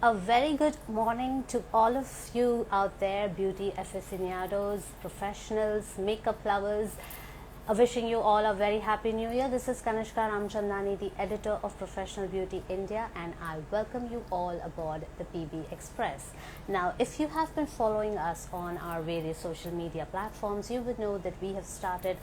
A very good morning to all of you out there, beauty aficionados, professionals, makeup lovers. Wishing you all a very happy new year. This is Kanishka Ramchandani, the editor of Professional Beauty India, and I welcome you all aboard the PB Express. Now, if you have been following us on our various social media platforms, you would know that we have started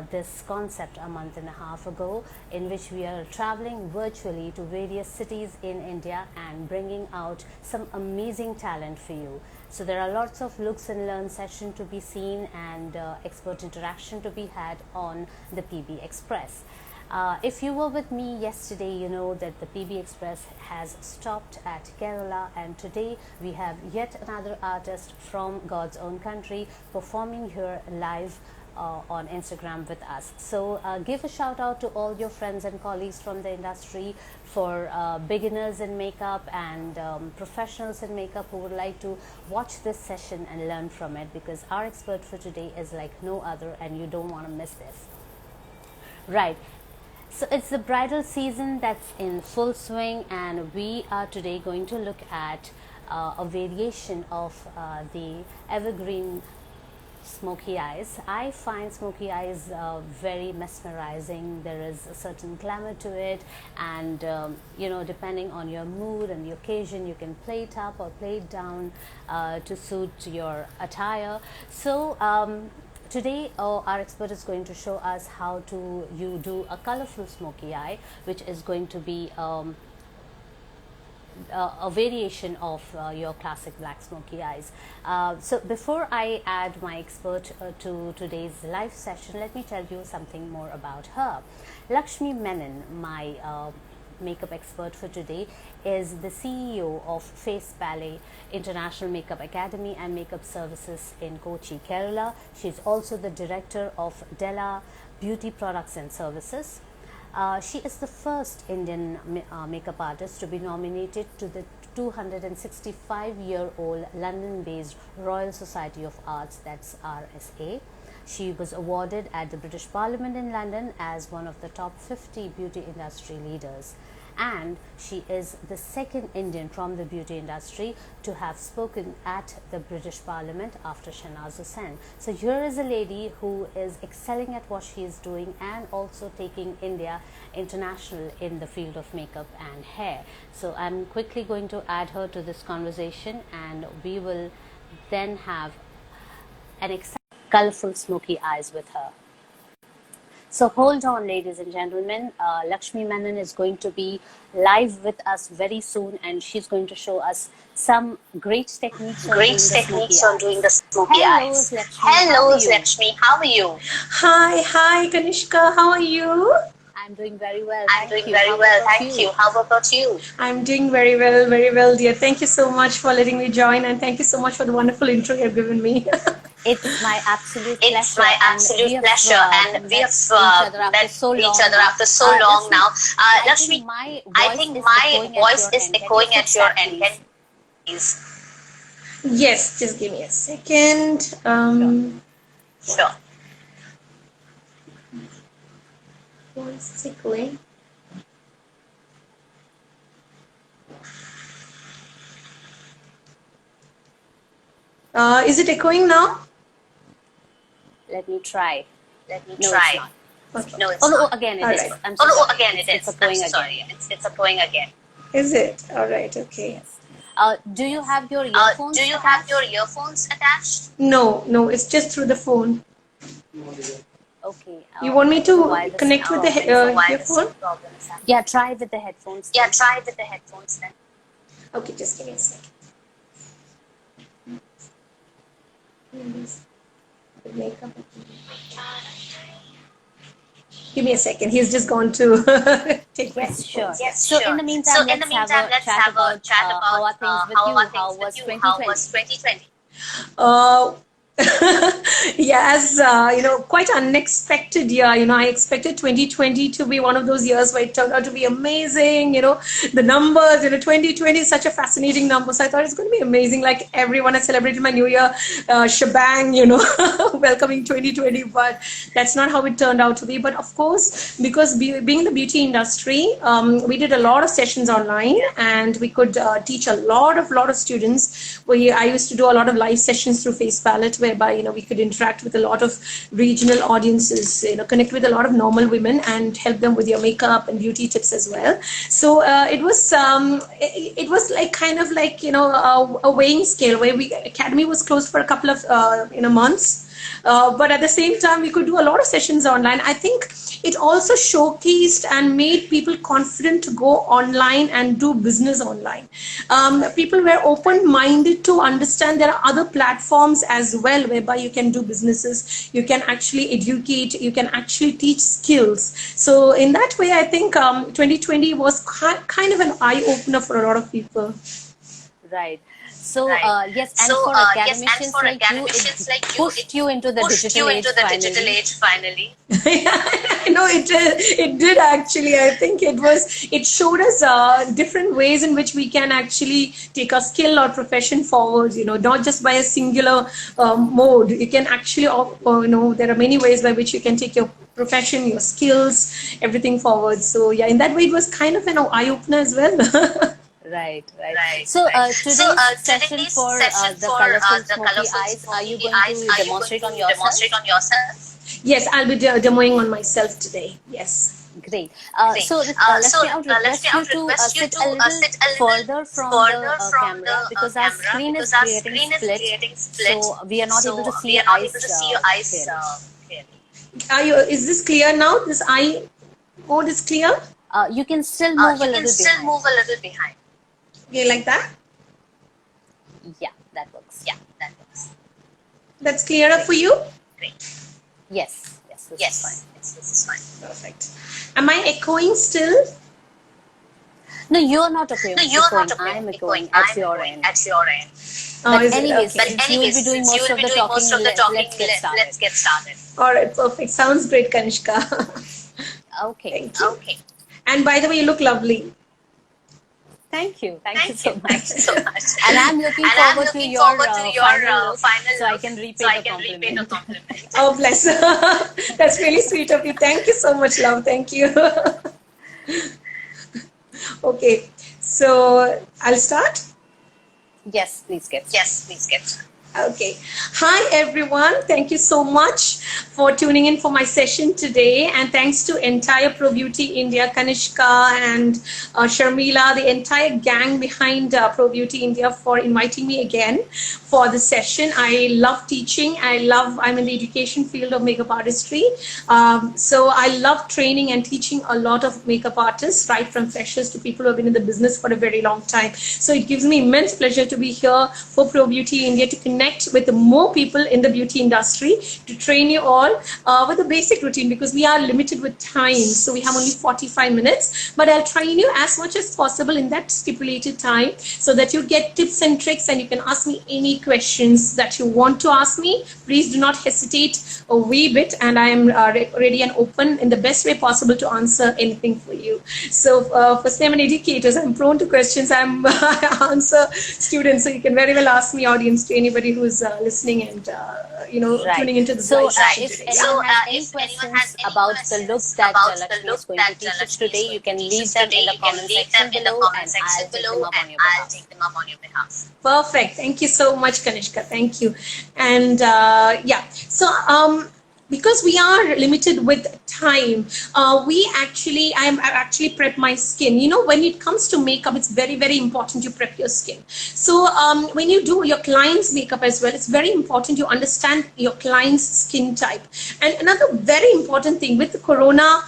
this concept a month and a half ago, in which we are traveling virtually to various cities in India and bringing out some amazing talent for you. So there are lots of looks and learn session to be seen and expert interaction to be had on the PB Express. If you were with me yesterday, you know that the PB Express has stopped at Kerala, and today we have yet another artist from God's own country performing here live on Instagram with us. So give a shout out to all your friends and colleagues from the industry, for beginners in makeup and professionals in makeup who would like to watch this session and learn from it, because our expert for today is like no other and you don't want to miss this. Right. So it's the bridal season that's in full swing, and we are today going to look at a variation of the evergreen smoky eyes. I find smoky eyes very mesmerizing. There is a certain glamour to it, and you know, depending on your mood and the occasion, you can play it up or play it down to suit your attire. So today our expert is going to show us how to do a colorful smoky eye, which is going to be a variation of your classic black smoky eyes. So before I add my expert to today's live session, let me tell you something more about her. Lekshmi Menon, my makeup expert for today, is the CEO of Face Ballet International Makeup Academy and Makeup Services in Kochi, Kerala. She's also the director of Della Beauty Products and Services. She is the first Indian makeup artist to be nominated to the 265-year-old London-based Royal Society of Arts, that's RSA. She was awarded at the British Parliament in London as one of the top 50 beauty industry leaders. And she is the second Indian from the beauty industry to have spoken at the British Parliament after Shahnaz Hussain. So here is a lady who is excelling at what she is doing and also taking India international in the field of makeup and hair. So I'm quickly going to add her to this conversation, and we will then have an exciting, colorful smoky eyes with her. So hold on, ladies and gentlemen. Lekshmi Menon is going to be live with us very soon, and she's going to show us some great techniques on doing the smoky eyes. Hello, Lekshmi. How are you? Hi, Kanishka. How are you? I'm doing very well. Thank you. How about you? I'm doing very well, dear. Thank you so much for letting me join, and thank you so much for the wonderful intro you've given me. It's my absolute pleasure. And we have met each other after so long now. Lakshmi, I think my voice is echoing at your end. Can please? Yes, just give me a second. Sure. Voice is echoing. Is it echoing now? Let me try. No, it's not. Okay. No, it's not. Again it is. Right. I'm so sorry. Again it is. I'm sorry. It's echoing again. Is it? All right. Okay. Yes. Do you have your earphones? Attached? No. It's just through the phone. Okay. You want me to connect with the earphone? Yeah, try with the headphones. Then. Okay, just give me a second. Makeup. Give me a second. He's just gone to take my Sure. Yes, so in the meantime, let's have a chat about how are things with you? How was 2020? Yes, quite unexpected year. I expected 2020 to be one of those years where it turned out to be amazing. The numbers, 2020 is such a fascinating number. So I thought it's going to be amazing. Like everyone, I celebrated my New Year shebang, welcoming 2020. But that's not how it turned out to be. But of course, because being in the beauty industry, we did a lot of sessions online, and we could teach a lot of students. I used to do a lot of live sessions through Face Palette, whereby we could interact with a lot of regional audiences, connect with a lot of normal women and help them with your makeup and beauty tips as well. So it was like kind of like a weighing scale where Academy was closed for a couple of months. But at the same time, we could do a lot of sessions online. I think it also showcased and made people confident to go online and do business online. People were open-minded to understand there are other platforms as well whereby you can do businesses, you can actually educate, you can actually teach skills. So in that way, I think 2020 was kind of an eye-opener for a lot of people. Right. So yes, and for academicians like you, it pushed you into the digital age finally. I know it did actually. I think it showed us different ways in which we can actually take our skill or profession forward. Not just by a singular mode. You can actually, there are many ways by which you can take your profession, your skills, everything forward. So yeah, in that way, it was kind of an eye opener as well. Right. So today's session for the colorful smoky eyes, are you going to demonstrate on yourself? Yes, I'll be demoing on myself today. Yes. Great. So let me request you to sit a little further from the camera, because our screen is creating split, so we are not able to see your eyes clearly. Is this clear now? This eye mode is clear? You can still move a little behind. Okay, like that? Yeah, that works. That's clearer for you? Great. Yes, this is fine. Perfect. Am I echoing still? No, you're not echoing. I'm echoing at your end. But anyways, since you will be doing most of the talking, let's get started. All right, perfect. Sounds great, Kanishka. Okay. Thank you. Okay. And by the way, you look lovely. Thank you so much. And I'm looking forward to your final look, so I can repay the compliment. Oh, bless. That's really sweet of you. Thank you so much, love. Thank you. Okay, so I'll start. Yes, please get. Okay. Hi, everyone. Thank you so much for tuning in for my session today. And thanks to entire Pro Beauty India, Kanishka and Sharmila, the entire gang behind Pro Beauty India for inviting me again for the session. I love teaching. I'm in the education field of makeup artistry. So I love training and teaching a lot of makeup artists, right from freshers to people who have been in the business for a very long time. So it gives me immense pleasure to be here for Pro Beauty India to connect with more people in the beauty industry, to train you all with a basic routine, because we are limited with time. So we have only 45 minutes, but I'll train you as much as possible in that stipulated time so that you get tips and tricks and you can ask me any questions that you want to ask me. Please do not hesitate a wee bit, and I am ready and open in the best way possible to answer anything for you. So firstly, I'm an educator, so I'm prone to questions. I answer students, so you can very well ask me, audience, to anybody who's listening and tuning into the so if anyone has any questions about the look that Lekshmi is going to teach us today, you can leave them in the comment section below, and I'll take them up on your behalf. Perfect. Thank you so much, Kanishka. Thank you. And because we are limited with time, I've actually prepped my skin. When it comes to makeup, it's very, very important you prep your skin. So when you do your client's makeup as well, it's very important you understand your client's skin type. And another very important thing with the corona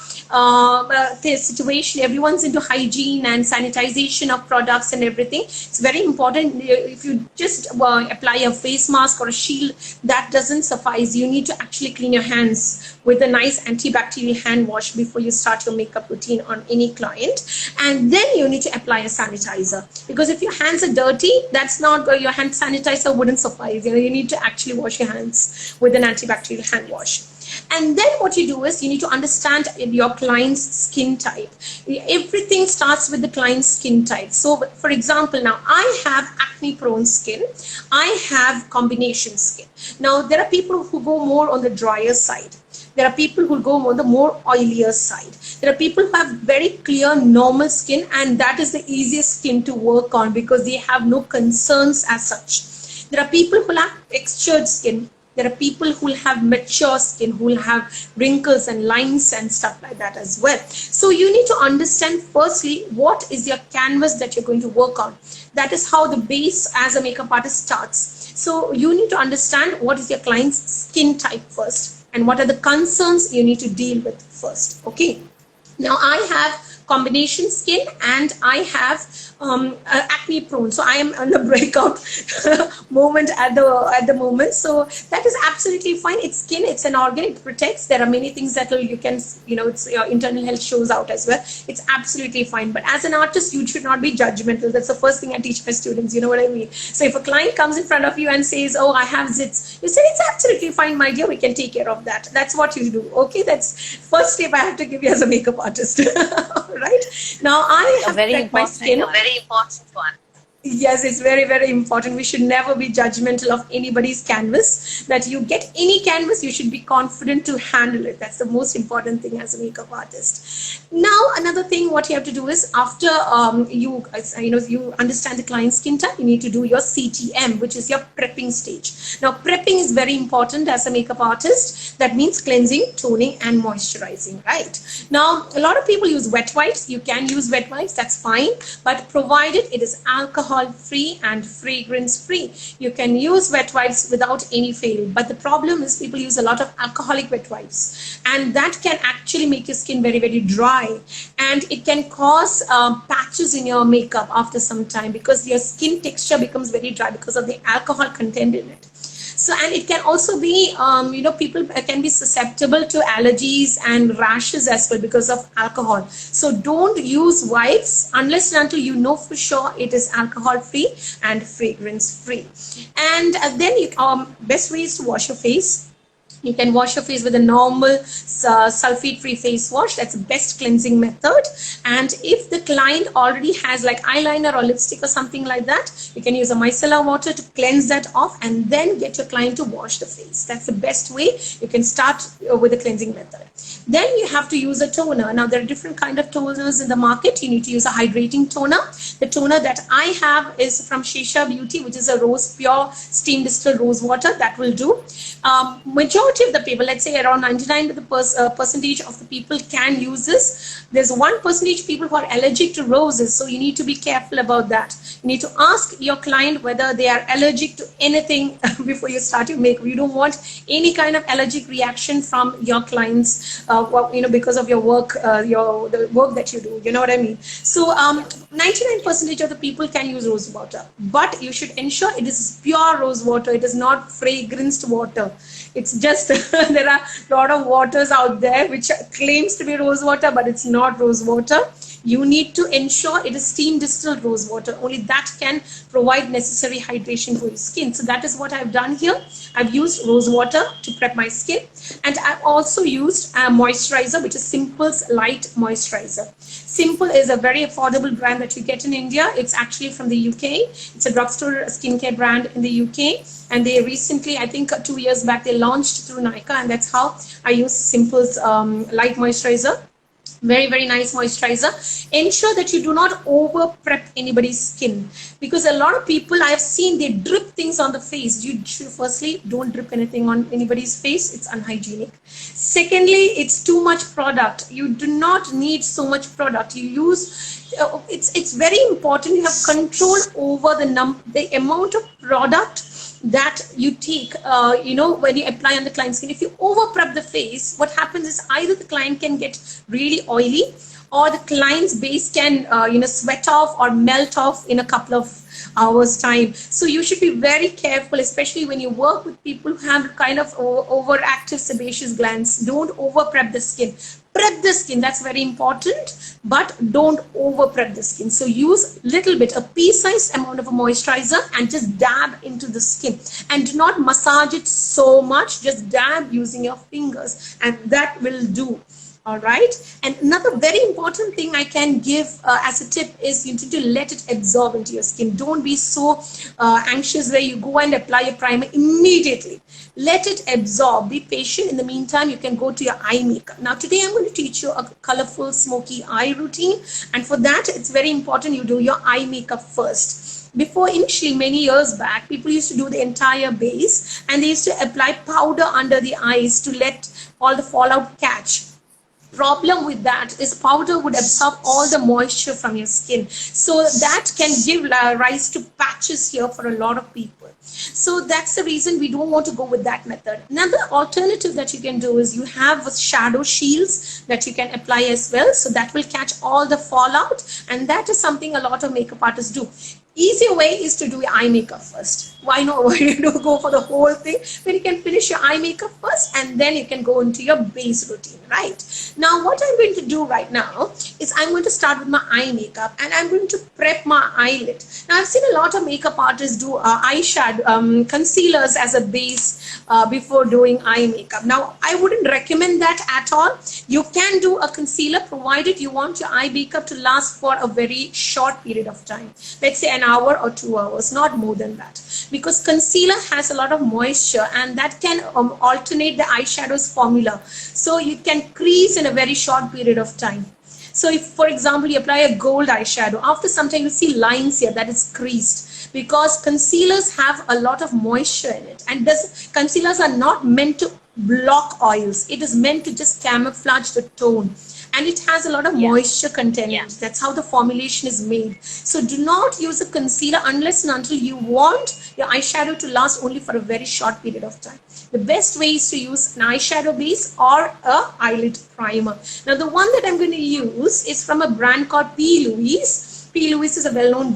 situation. Everyone's into hygiene and sanitization of products and everything. It's very important. If you just apply a face mask or a shield, that doesn't suffice. You need to actually clean your hands with a nice antibacterial hand wash before you start your makeup routine on any client. And then you need to apply a sanitizer, because if your hands are dirty, that's not your hand sanitizer wouldn't suffice. You need to actually wash your hands with an antibacterial hand wash. And then what you do is you need to understand your client's skin type. Everything starts with the client's skin type. So for example, now I have acne prone skin. I have combination skin. Now there are people who go more on the drier side. There are people who go on the more oilier side. There are people who have very clear normal skin, and that is the easiest skin to work on because they have no concerns as such. There are people who have textured skin. There are people who will have mature skin, who will have wrinkles and lines and stuff like that as well. So you need to understand firstly, what is your canvas that you're going to work on. That is how the base as a makeup artist starts. So you need to understand what is your client's skin type first and what are the concerns you need to deal with first. Okay. Now I have combination skin and I have acne prone, so I am on the breakout moment at the moment. So that is absolutely fine. It's skin, it's an organ, it protects. There are many things that you can, it's your internal health shows out as well. It's absolutely fine. But as an artist, you should not be judgmental. That's the first thing I teach my students. You know what I mean? So if a client comes in front of you and says, "Oh, I have zits," you say, "It's absolutely fine, my dear. We can take care of that." That's what you do. Okay, that's first tip I have to give you as a makeup artist. Right now, I have prepped my skin. A very important one. Yes, it's very, very important. We should never be judgmental of anybody's canvas. That you get any canvas, you should be confident to handle it. That's the most important thing as a makeup artist. Now, another thing, what you have to do is after you understand the client's skin type, you need to do your CTM, which is your prepping stage. Now, prepping is very important as a makeup artist. That means cleansing, toning, and moisturizing. Right now, a lot of people use wet wipes. You can use wet wipes. That's fine, but provided it is alcohol-free and fragrance-free. You can use wet wipes without any fail. But the problem is people use a lot of alcoholic wet wipes, and that can actually make your skin very, very dry, and it can cause patches in your makeup after some time because your skin texture becomes very dry because of the alcohol content in it. So, and it can also be, people can be susceptible to allergies and rashes as well because of alcohol. So don't use wipes unless and until you know for sure it is alcohol free and fragrance free. And then best way is to wash your face. You can wash your face with a normal sulfate-free face wash. That's the best cleansing method. And if the client already has like eyeliner or lipstick or something like that, you can use a micellar water to cleanse that off and then get your client to wash the face. That's the best way. You can start with the cleansing method. Then you have to use a toner. Now there are different kind of toners in the market. You need to use a hydrating toner. The toner that I have is from Shesha Beauty, which is a pure steam distilled rose water. That will do. Majority of the people, let's say around 99% of the people can use this. There's 1% people who are allergic to roses, so you need to be careful about that. You need to ask your client whether they are allergic to anything before you start your makeup. You don't want any kind of allergic reaction from your clients, because of your work, the work that you do. You know what I mean? So 99% of the people can use rose water, but you should ensure it is pure rose water. It is not fragranced water. It's just there are a lot of waters out there which claims to be rose water, but it's not rose water. You need to ensure it is steam distilled rose water. Only that can provide necessary hydration for your skin. So that is what I've done here. I've used rose water to prep my skin, and I've also used a moisturizer, which is Simple's Light Moisturizer. Simple is a very affordable brand that you get in India. It's actually from the UK. It's a drugstore skincare brand in the UK. And they recently, I think 2 years back, they launched through Nykaa, and that's how I use Simple's Light Moisturizer. Very, very nice moisturizer. Ensure that you do not over prep anybody's skin, because a lot of people I have seen, they drip things on the face. You should firstly don't drip anything on anybody's face. It's unhygienic. Secondly, it's too much product. You do not need so much product. You use it's very important you have control over the amount of product that you take, when you apply on the client's skin. If you over prep the face, what happens is either the client can get really oily, or the client's base can, sweat off or melt off in a couple of hours time. So you should be very careful, especially when you work with people who have kind of overactive sebaceous glands. Don't over prep the skin. Prep the skin, that's very important, but don't over prep the skin. So use little bit, a pea-sized amount of a moisturizer, and just dab into the skin, and do not massage it so much. Just dab using your fingers, and that will do. All right. And another very important thing I can give as a tip is you need to let it absorb into your skin. Don't be so anxious where you go and apply a primer immediately. Let it absorb. Be patient. In the meantime, you can go to your eye makeup. Now, today I'm going to teach you a colorful, smoky eye routine. And for that, it's very important you do your eye makeup first. Before, initially, many years back, people used to do the entire base, and they used to apply powder under the eyes to let all the fallout catch. Problem with that is powder would absorb all the moisture from your skin, so that can give rise to patches here for a lot of people. So that's the reason we don't want to go with that method. Another alternative that you can do is you have shadow shields that you can apply as well, so that will catch all the fallout, and that is something a lot of makeup artists do. Easier way is to do your eye makeup first. Why not? Why you don't go for the whole thing when you can finish your eye makeup first, and then you can go into your base routine, right? Now, what I'm going to do right now is I'm going to start with my eye makeup, and I'm going to prep my eyelid. Now, I've seen a lot of makeup artists do eyeshadow, concealers as a base before doing eye makeup. Now, I wouldn't recommend that at all. You can do a concealer provided you want your eye makeup to last for a very short period of time. Let's say an hour or 2 hours, not more than that. Because concealer has a lot of moisture, and that can alternate the eyeshadow's formula. So you can crease in a very short period of time. So if, for example, you apply a gold eyeshadow, after some time you see lines here that is creased, because concealers have a lot of moisture in it. And concealers are not meant to block oils. It is meant to just camouflage the tone. And it has a lot of moisture content. Yeah. That's how the formulation is made. So do not use a concealer unless and until you want your eyeshadow to last only for a very short period of time. The best way is to use an eyeshadow base or a eyelid primer. Now, the one that I'm going to use is from a brand called P. Louise. P. Louise is a well-known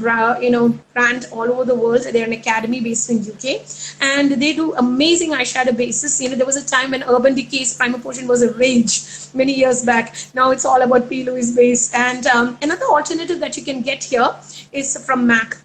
brand all over the world. They're an academy based in UK, and they do amazing eyeshadow bases. There was a time when Urban Decay's primer potion was a rage many years back. Now it's all about P. Louise base. And another alternative that you can get here is from MAC.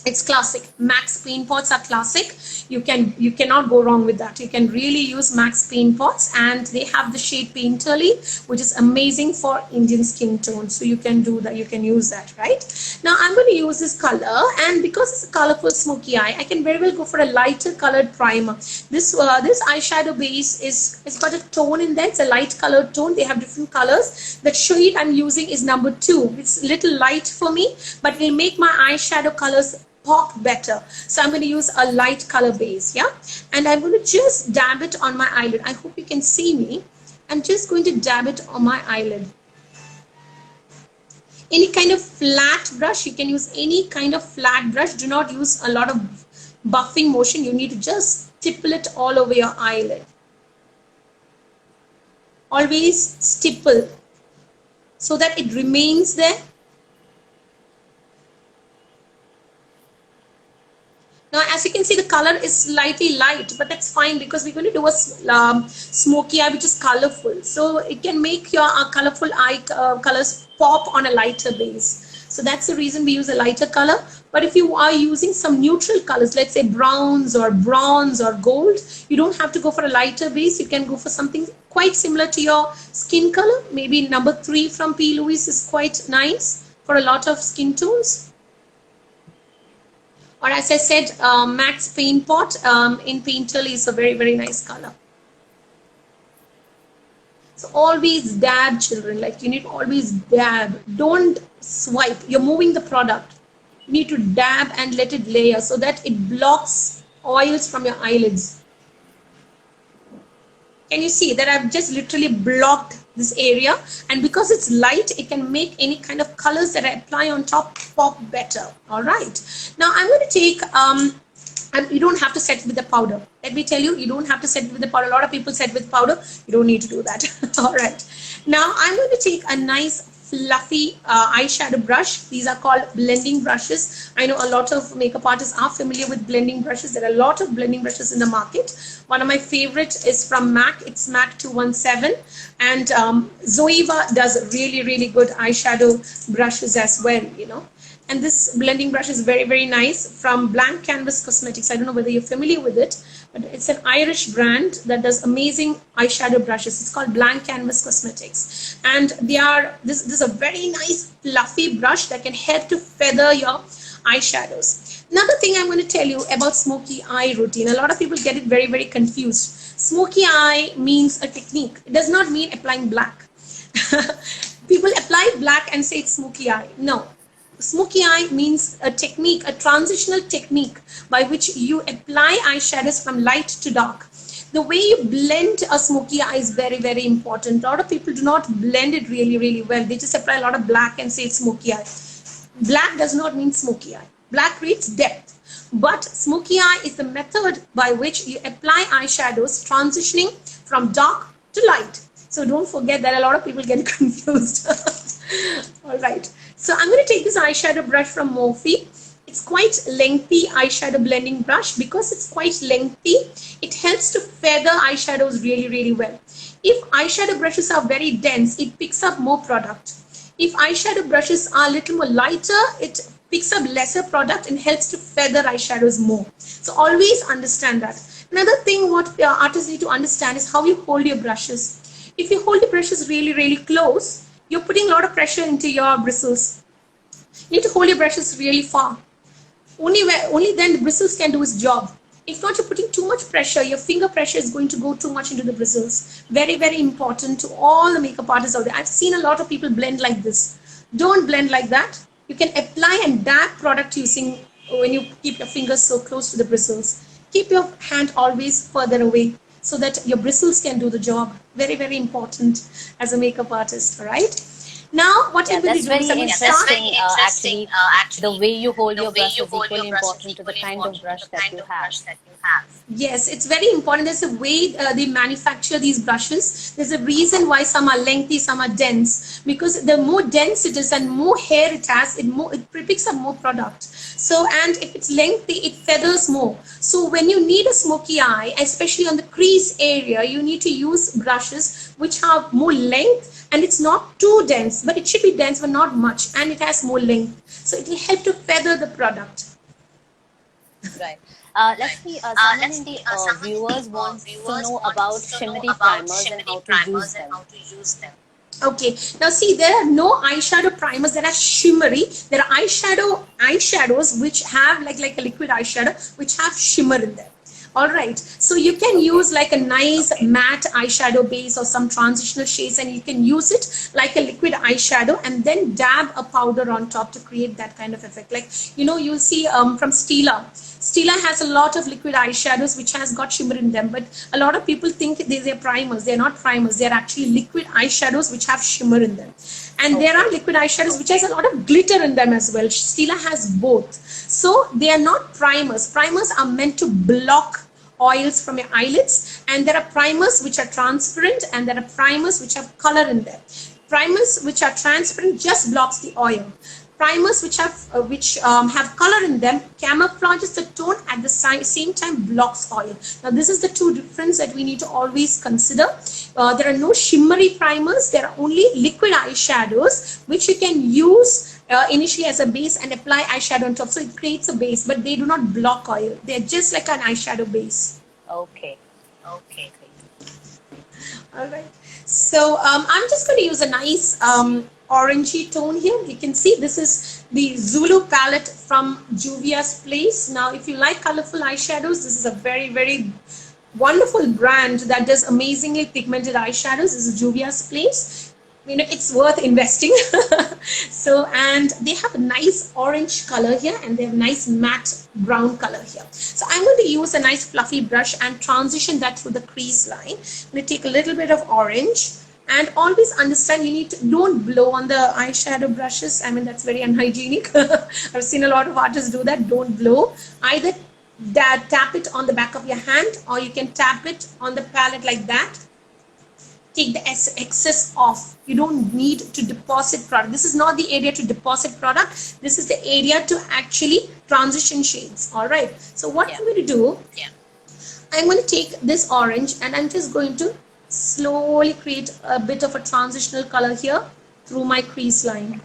It's classic. MAC's paint pots are classic. You cannot go wrong with that. You can really use MAC's paint pots, and they have the shade Painterly, which is amazing for Indian skin tone. So you can do that. You can use that, right? Now I'm going to use this color, and because it's a colorful smoky eye, I can very well go for a lighter colored primer. This eyeshadow base it's got a tone in there. It's a light colored tone. They have different colors. The shade I'm using is number 2. It's a little light for me, but it will make my eyeshadow colors pop better. So I'm going to use a light color base, yeah? And I'm going to just dab it on my eyelid. I hope you can see me. I'm just going to dab it on my eyelid. Any kind of flat brush, you can use any kind of flat brush. Do not use a lot of buffing motion. You need to just stipple it all over your eyelid. Always stipple so that it remains there. Now, as you can see, the color is slightly light, but that's fine because we're going to do a smoky eye, which is colorful. So it can make your colorful eye colors pop on a lighter base. So that's the reason we use a lighter color. But if you are using some neutral colors, let's say browns or bronze or gold, you don't have to go for a lighter base. You can go for something quite similar to your skin color. Maybe number 3 from P. Louise is quite nice for a lot of skin tones. Or as I said, MAC's paint pot in Painterly is a very, very nice color. So always dab, children. Like, you need to always dab. Don't swipe. You're moving the product. You need to dab and let it layer so that it blocks oils from your eyelids. Can you see that I've just literally blocked this area? And because it's light, it can make any kind of colors that I apply on top pop better. All right. Now I'm going to take And you don't have to set it with the powder. Let me tell you, you don't have to set it with the powder. A lot of people set with powder. You don't need to do that. All right. Now I'm going to take a nice fluffy eyeshadow brush. These are called blending brushes. I know a lot of makeup artists are familiar with blending brushes. There are a lot of blending brushes in the market. One of my favorite is from MAC. It's MAC 217. And Zoeva does really, really good eyeshadow brushes as well, you know. And this blending brush is very, very nice from Blank Canvas Cosmetics. I don't know whether you're familiar with it, but it's an Irish brand that does amazing eyeshadow brushes. It's called Blank Canvas Cosmetics. And this is a very nice fluffy brush that can help to feather your eyeshadows. Another thing I'm going to tell you about smoky eye routine. A lot of people get it very, very confused. Smoky eye means a technique. It does not mean applying black. People apply black and say it's smoky eye. No. Smoky eye means a technique, a transitional technique by which you apply eyeshadows from light to dark. The way you blend a smoky eye is very, very important. A lot of people do not blend it really, really well. They just apply a lot of black and say it's smoky eye. Black does not mean smoky eye. Black creates depth. But smoky eye is the method by which you apply eyeshadows transitioning from dark to light. So don't forget that a lot of people get confused. All right. So I'm going to take this eyeshadow brush from Morphe. It's quite lengthy eyeshadow blending brush. Because it's quite lengthy, it helps to feather eyeshadows really, really well. If eyeshadow brushes are very dense, it picks up more product. If eyeshadow brushes are a little more lighter, it picks up lesser product and helps to feather eyeshadows more. So always understand that. Another thing what artists need to understand is how you hold your brushes. If you hold the brushes really, really close, you're putting a lot of pressure into your bristles. You need to hold your brushes really far. Only then the bristles can do its job. If not, you're putting too much pressure. Your finger pressure is going to go too much into the bristles. Very, very important to all the makeup artists out there. I've seen a lot of people blend like this. Don't blend like that. You can apply and dab product using when you keep your fingers so close to the bristles. Keep your hand always further away so that your bristles can do the job. Very, very important as a makeup artist, all right? Now, what I'm going to do is I'm going to start. Actually, the way you hold your brush is equally important to the kind of brush that you have. Yes, it's very important. There's a way they manufacture these brushes. There's a reason why some are lengthy, some are dense. Because the more dense it is and more hair it has, it picks up more product. So, and if it's lengthy, it feathers more. So when you need a smoky eye, especially on the crease area, you need to use brushes which have more length, and it's not too dense, but it should be dense, but not much, and it has more length. So it will help to feather the product. Right. Let's see, someone in the viewers wants to know about shimmery primers and how to use them. Okay, now see, there are no eyeshadow primers that are shimmery. There are eyeshadows which have like a liquid eyeshadow which have shimmer in them. All right, so you can use like a nice matte eyeshadow base or some transitional shades, and you can use it like a liquid eyeshadow and then dab a powder on top to create that kind of effect. Like, you know, you'll see from Stila. Stila has a lot of liquid eyeshadows which has got shimmer in them, but a lot of people think they're primers. They're not primers. They're actually liquid eyeshadows which have shimmer in them. And there are liquid eyeshadows which has a lot of glitter in them as well. Stila has both. So they are not primers. Primers are meant to block oils from your eyelids, and there are primers which are transparent, and there are primers which have color in them. Primers which are transparent just blocks the oil. Primers which have color in them camouflages the tone, at the same time blocks oil. Now this is the two difference that we need to always consider. There are no shimmery primers. There are only liquid eyeshadows which you can use initially as a base and apply eyeshadow on top. So it creates a base, but they do not block oil. They're just like an eyeshadow base. Okay. All right. So I'm just going to use a nice orangey tone here. You can see this is the Zulu palette from Juvia's Place. Now, if you like colorful eyeshadows, this is a very, very wonderful brand that does amazingly pigmented eyeshadows. This is Juvia's Place. You know, it's worth investing. So, and they have a nice orange color here, and they have nice matte brown color here. So I'm going to use a nice fluffy brush and transition that through the crease line. I'm going to take a little bit of orange, and always understand you need to don't blow on the eyeshadow brushes. I mean, that's very unhygienic. I've seen a lot of artists do that. Don't blow. Either tap it on the back of your hand, or you can tap it on the palette like that. Take the excess off. You don't need to deposit product. This is not the area to deposit product. This is the area to actually transition shades. All right. So what I'm going to do, I'm going to take this orange and I'm just going to slowly create a bit of a transitional color here through my crease line.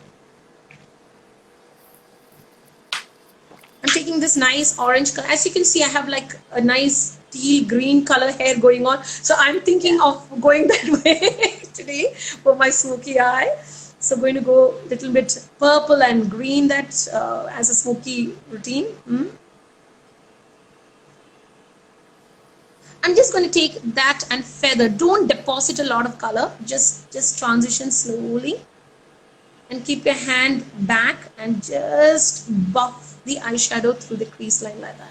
I'm taking this nice orange color. As you can see, I have like a nice teal green color hair going on. So I'm thinking of going that way today for my smoky eye. So I'm going to go a little bit purple and green, that as a smoky routine. I'm just going to take that and feather. Don't deposit a lot of color. Just transition slowly. And keep your hand back and just buff the eyeshadow through the crease line like that.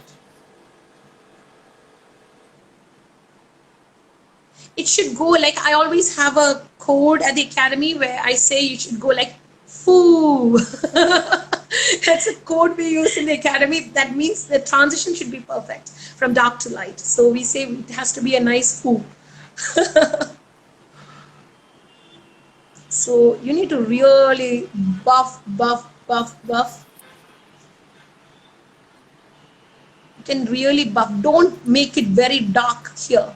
It should go like, I always have a code at the academy where I say you should go like foo. That's a code we use in the academy. That means the transition should be perfect from dark to light. So we say it has to be a nice foo. So you need to really buff. You can really buff. Don't make it very dark here.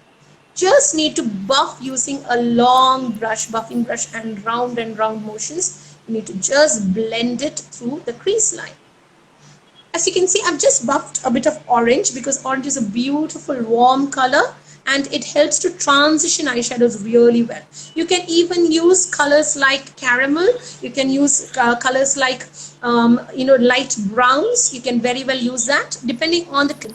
Just need to buff using a long brush, buffing brush, and round motions. You need to just blend it through the crease line. As you can see, I've just buffed a bit of orange because orange is a beautiful warm color and it helps to transition eyeshadows really well. You can even use colors like caramel. You can use colors like light browns. You can very well use that depending on the.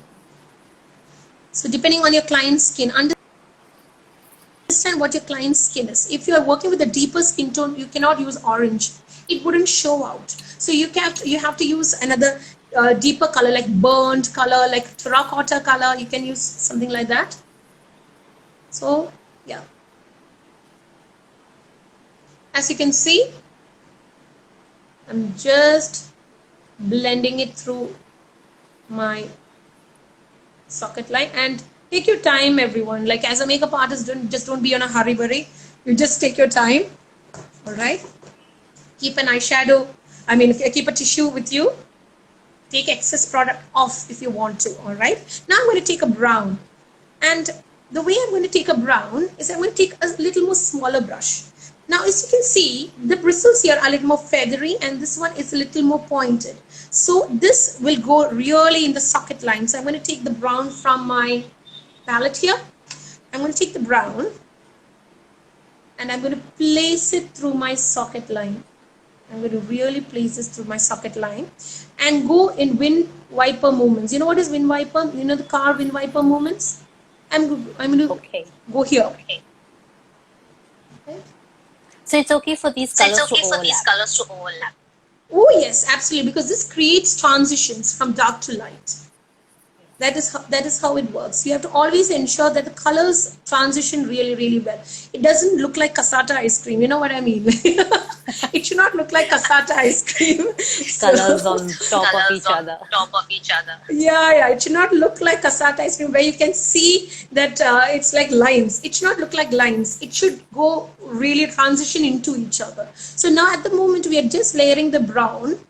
So depending on your client's skin, understand what your client's skin is. If you are working with a deeper skin tone, you cannot use orange. It wouldn't show out. So you have to use another deeper color like burnt color, like terracotta color. You can use something like that. So yeah, as you can see, I'm just blending it through my socket line. And take your time, everyone. Like as a makeup artist, don't be on a hurry. You just take your time. All right. Keep an eyeshadow. Keep a tissue with you. Take excess product off if you want to. All right. Now I'm going to take a brown, and the way I'm going to take a brown is I'm going to take a little more smaller brush. Now, as you can see, the bristles here are a little more feathery and this one is a little more pointed. So this will go really in the socket line. So I'm going to take the brown from my palette here. I'm going to take the brown and I'm going to place it through my socket line. I'm going to really place this through my socket line and go in wind wiper movements. You know what is wind wiper? You know the car wind wiper movements? I'm going to go here. Okay. So it's okay for these colors to overlap. Oh yes, absolutely, because this creates transitions from dark to light. That is how it works. You have to always ensure that the colors transition really well. It doesn't look like cassata ice cream. You know what I mean? It should not look like cassata ice cream. Colors on top of each other. Yeah. It should not look like cassata ice cream where you can see that it's like lines. It should not look like lines. It should go really transition into each other. So now at the moment we are just layering the brown.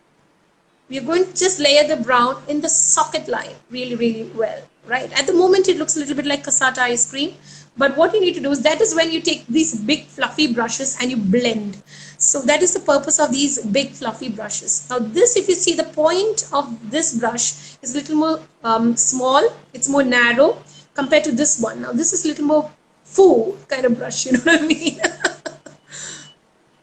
We are going to just layer the brown in the socket line really well, right? At the moment, it looks a little bit like cassata ice cream. But what you need to do is that is when you take these big fluffy brushes and you blend. So that is the purpose of these big fluffy brushes. Now this, if you see, the point of this brush is a little more small. It's more narrow compared to this one. Now this is a little more full kind of brush, you know what I mean?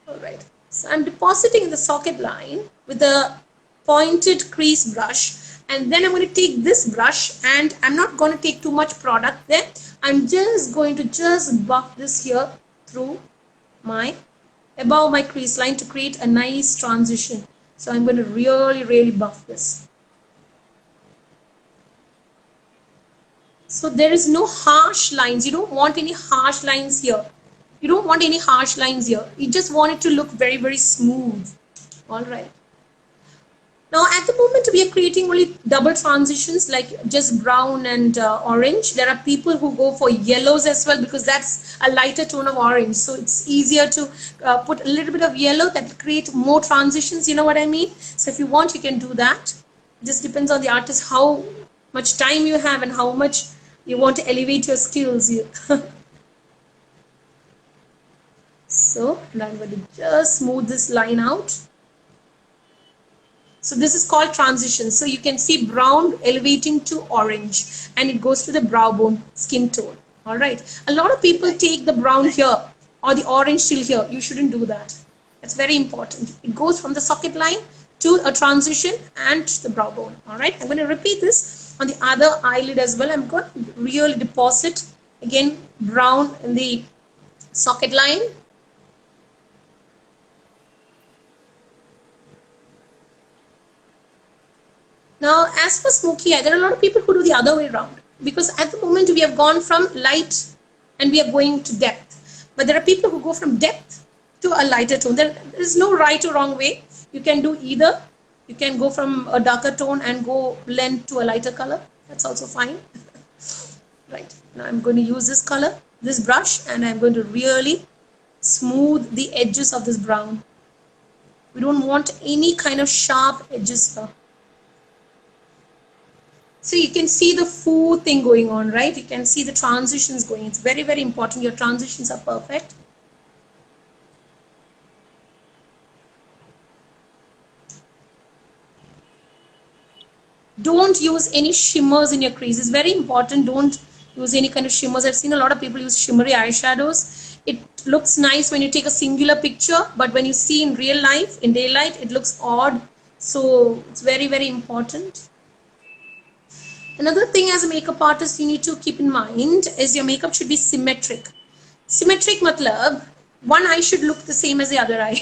All right. So I'm depositing in the socket line with the pointed crease brush, and then I'm going to take this brush and I'm not going to take too much product there. I'm just going to buff this here through above my crease line to create a nice transition. So I'm going to really buff this. So there is no harsh lines. You don't want any harsh lines here. You don't want any harsh lines here. You just want it to look very smooth. All right. Now at the moment we are creating only double transitions, like just brown and orange. There are people who go for yellows as well, because that's a lighter tone of orange. So it's easier to put a little bit of yellow that will create more transitions. You know what I mean? So if you want, you can do that. It just depends on the artist, how much time you have and how much you want to elevate your skills. So, and I'm going to just smooth this line out. So this is called transition. So you can see brown elevating to orange, and it goes to the brow bone skin tone. All right. A lot of people take the brown here or the orange till here. You shouldn't do that. That's very important. It goes from the socket line to a transition and the brow bone. All right. I'm going to repeat this on the other eyelid as well. I'm going to really deposit again brown in the socket line. Now, as for smoky eye, there are a lot of people who do the other way around, because at the moment we have gone from light and we are going to depth. But there are people who go from depth to a lighter tone. There is no right or wrong way. You can do either. You can go from a darker tone and go blend to a lighter color. That's also fine. Right. Now I'm going to use this color, this brush, and I'm going to really smooth the edges of this brown. We don't want any kind of sharp edges here. So you can see the full thing going on, right? You can see the transitions going. It's very, very important. Your transitions are perfect. Don't use any shimmers in your crease. It's very important. Don't use any kind of shimmers. I've seen a lot of people use shimmery eyeshadows. It looks nice when you take a singular picture, but when you see in real life, in daylight, it looks odd. So it's very, very important. Another thing as a makeup artist you need to keep in mind is your makeup should be symmetric. Symmetric matlab, one eye should look the same as the other eye.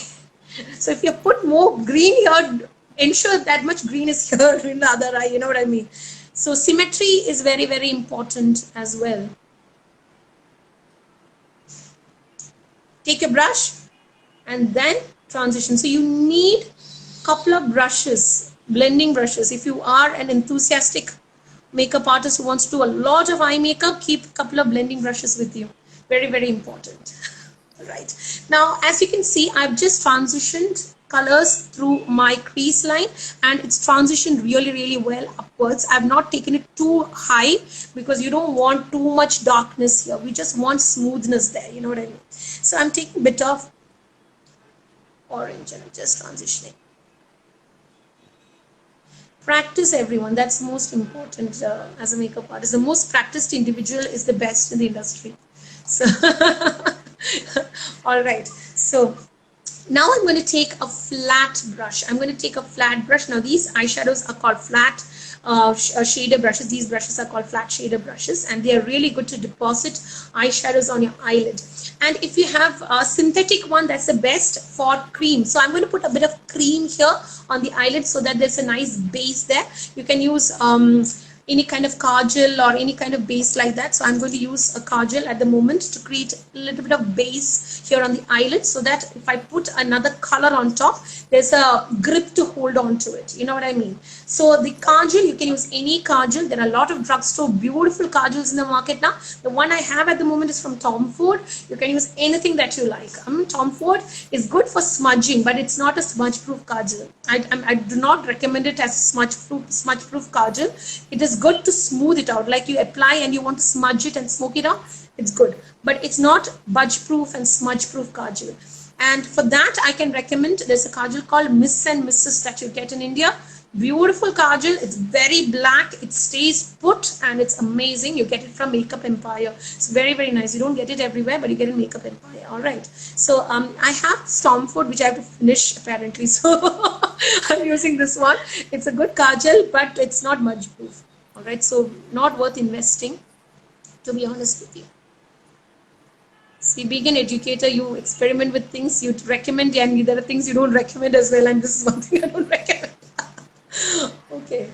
So if you put more green here, ensure that much green is here in the other eye, you know what I mean? So symmetry is very, very important as well. Take your brush and then transition. So you need a couple of brushes, blending brushes. If you are an enthusiastic makeup artist who wants to do a lot of eye makeup, keep a couple of blending brushes with you. Very, very important. Right. Now, as you can see, I've just transitioned colors through my crease line, and it's transitioned really, really well upwards. I've not taken it too high because you don't want too much darkness here. We just want smoothness there. You know what I mean? So I'm taking a bit of orange and I'm just transitioning. Practice, everyone. That's the most important as a makeup artist. The most practiced individual is the best in the industry. So, all right. So now I'm going to take a flat brush. I'm going to take a flat brush. Now these eyeshadows are called flat shader brushes. These brushes are called flat shader brushes, and they are really good to deposit eyeshadows on your eyelid. And if you have a synthetic one, that's the best for cream. So I'm going to put a bit of cream here on the eyelid so that there's a nice base there. You can use any kind of kajal or any kind of base like that. So I'm going to use a kajal at the moment to create a little bit of base here on the eyelid, so that if I put another color on top, there's a grip to hold on to it. You know what I mean? So the kajal, you can use any kajal. There are a lot of drugstore beautiful kajals in the market now. The one I have at the moment is from Tom Ford. You can use anything that you like. Tom Ford is good for smudging, but it's not a smudge proof kajal. I do not recommend it as smudge proof kajal. It is good to smooth it out, like you apply and you want to smudge it and smoke it out. It's good, but it's not budge proof and smudge proof kajal. And for that, I can recommend, there's a kajal called Miss and Mrs. that you get in India. Beautiful kajal. It's very black. It stays put and it's amazing. You get it from Makeup Empire. It's very, very nice. You don't get it everywhere, but you get it in Makeup Empire. All right. So I have Storm Food, which I have to finish apparently. So I'm using this one. It's a good kajal, but it's not smudge proof. All right. So not worth investing, to be honest with you. See, being an educator, you experiment with things you recommend, and there are things you don't recommend as well. And this is one thing I don't recommend. Okay,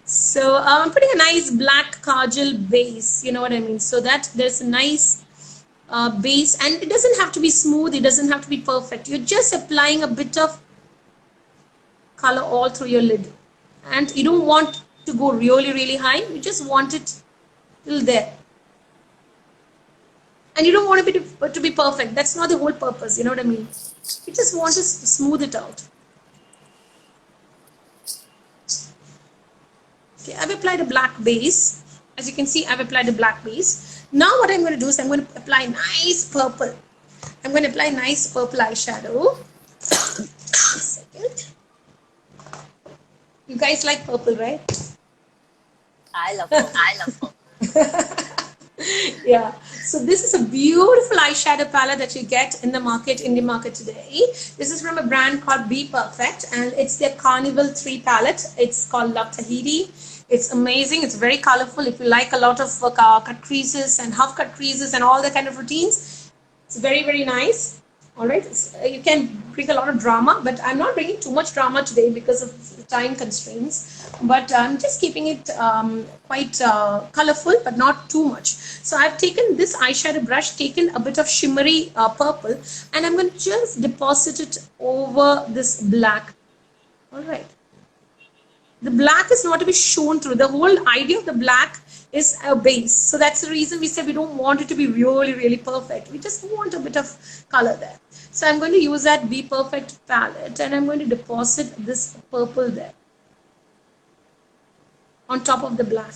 so I'm putting a nice black kajal base, you know what I mean, so that there's a nice base, and it doesn't have to be smooth, it doesn't have to be perfect. You're just applying a bit of color all through your lid. and you don't want to go really high. You just want it till there, and you don't want it to be perfect. That's not the whole purpose, you know what I mean? You just want to smooth it out. Okay, I've applied a black base. As you can see, I've applied a black base. Now what I'm going to do is I'm going to apply nice purple. I'm going to apply nice purple eyeshadow. A second. You guys like purple, right? I love purple. I love purple. Yeah, so this is a beautiful eyeshadow palette that you get in the market, Indian market today. This is from a brand called Be Perfect, and it's their Carnival 3 palette. It's called Love Tahiti. It's amazing. It's very colorful. If you like a lot of cut creases and half cut creases and all that kind of routines, it's very nice. All right, you can bring a lot of drama, but I'm not bringing too much drama today because of time constraints. But I'm just keeping it quite colorful, but not too much. So I've taken this eyeshadow brush, taken a bit of shimmery purple, and I'm going to just deposit it over this black. All right. The black is not to be shown through. The whole idea of the black is a base. So that's the reason we said we don't want it to be really perfect. We just want a bit of color there. So I'm going to use that Be Perfect palette, and I'm going to deposit this purple there on top of the black.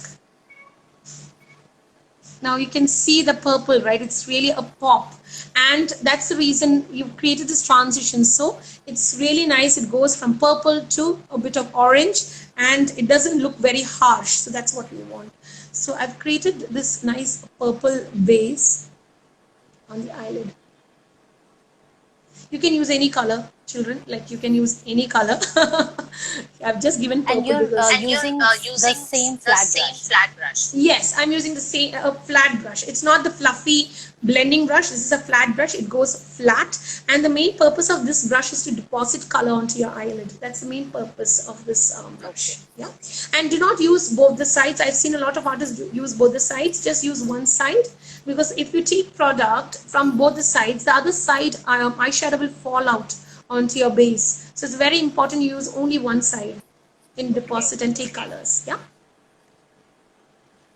Now you can see the purple, right? It's really a pop, and that's the reason you've created this transition. So it's really nice. It goes from purple to a bit of orange, and it doesn't look very harsh. So that's what we want. So I've created this nice purple base on the eyelid. You can use any color, children, like you can use any color. I've just given purple. And you're using the same flat brush. Yes, I'm using the same flat brush. It's not the fluffy blending brush. This is a flat brush. It goes flat, and the main purpose of this brush is to deposit color onto your eyelid. That's the main purpose of this brush. Okay. Yeah, and do not use both the sides. I've seen a lot of artists use both the sides. Just use one side, because if you take product from both the sides, the other side eyeshadow will fall out onto your base. So it's very important you use only one side in deposit and take colors. Yeah.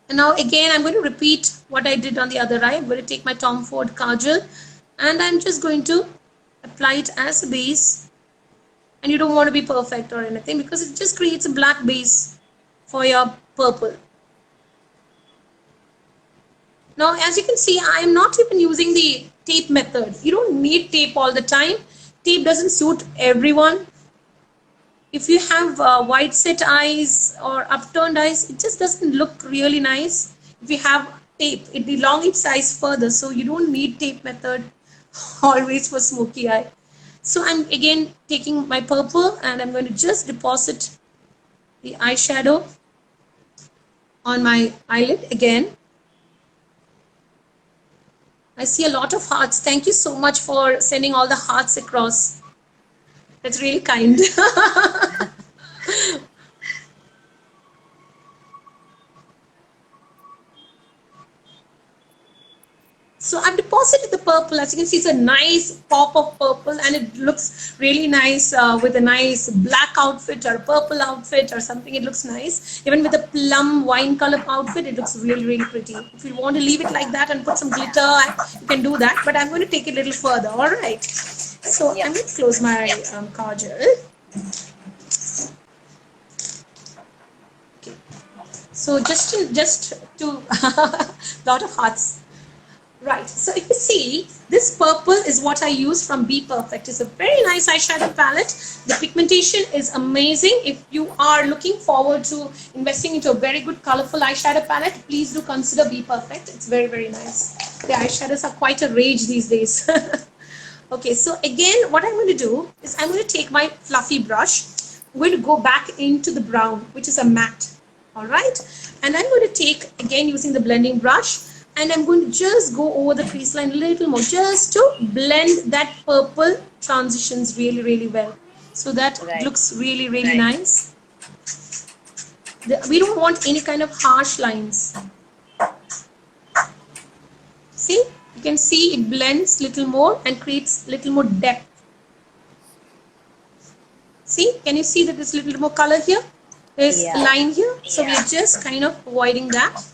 And now again, I'm going to repeat what I did on the other eye. I'm going to take my Tom Ford Kajal, and I'm just going to apply it as a base. And you don't want to be perfect or anything, because it just creates a black base for your purple. Now, as you can see, I am not even using the tape method. You don't need tape all the time. Tape doesn't suit everyone. If you have wide set eyes or upturned eyes, it just doesn't look really nice. If you have tape, it elongates eyes further. So you don't need tape method always for smoky eye. So I'm again taking my purple, and I'm going to just deposit the eyeshadow on my eyelid again. I see a lot of hearts. Thank you so much for sending all the hearts across. That's really kind. So I've deposited the purple. As you can see, it's a nice pop of purple, and it looks really nice with a nice black outfit or a purple outfit or something. It looks nice. Even with a plum wine color outfit, it looks really pretty. If you want to leave it like that and put some glitter, you can do that. But I'm going to take it a little further. All right. So I'm going to close my kajal. Okay. So just to lot of hearts. Right, so if you see, this purple is what I use from Be Perfect. It's a very nice eyeshadow palette. The pigmentation is amazing. If you are looking forward to investing into a very good colorful eyeshadow palette, please do consider Be Perfect. It's very nice. The eyeshadows are quite a rage these days. Okay, so again, what I'm going to do is I'm going to take my fluffy brush. I'm going to go back into the brown, which is a matte. All right, and I'm going to take, again, using the blending brush, and I'm going to just go over the crease line a little more, just to blend that purple transitions really well. So that looks really nice. We don't want any kind of harsh lines. See, you can see it blends little more and creates little more depth. See, can you see that there's a little more color here? There's a Yeah. line here, so we're just kind of avoiding that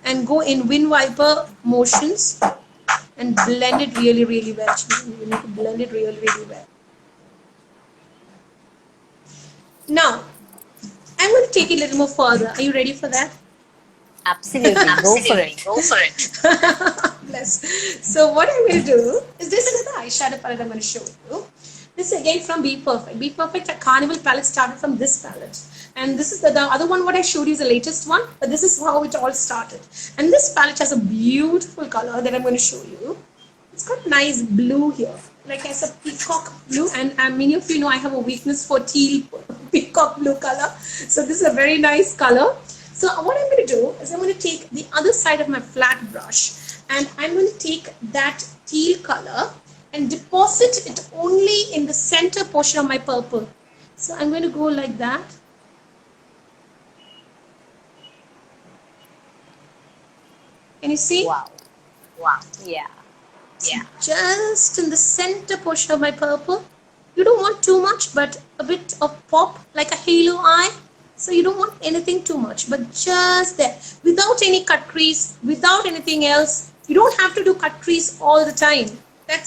and go in wind wiper motions and blend it really, really well. You need to blend it really, really well. Now, I'm going to take it a little more further. Are you ready for that? Absolutely. Go for Absolutely, it. go for it. Bless. So what I'm going to do is this is another eyeshadow palette I'm going to show you. This is again from Be Perfect. Be Perfect, a carnival palette started from this palette. And this is the other one, what I showed you is the latest one, but this is how it all started. And this palette has a beautiful color that I'm going to show you. It's got nice blue here, like I said, peacock blue, and many of you know I have a weakness for teal peacock blue color. So this is a very nice color. So what I'm going to do is I'm going to take the other side of my flat brush and I'm going to take that teal color and deposit it only in the center portion of my purple. So I'm going to go like that. Can you see? Wow. Wow. Yeah. Yeah. Just in the center portion of my purple. You don't want too much, but a bit of pop, like a halo eye. So you don't want anything too much, but just there, without any cut crease, without anything else. You don't have to do cut crease all the time.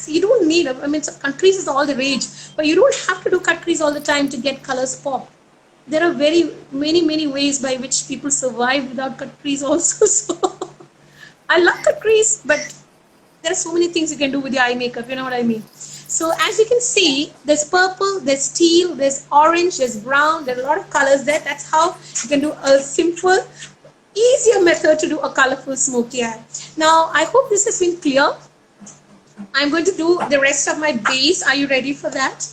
You don't need, I mean, cut crease is all the rage, but you don't have to do cut crease all the time to get colors pop. There are many ways by which people survive without cut crease also. So I love cut crease, but there are so many things you can do with your eye makeup, you know what I mean. So as you can see, there's purple, there's teal, there's orange, there's brown, there are a lot of colors there. That's how you can do a simple, easier method to do a colorful smoky eye. Now, I hope this has been clear. I'm going to do the rest of my base. Are you ready for that?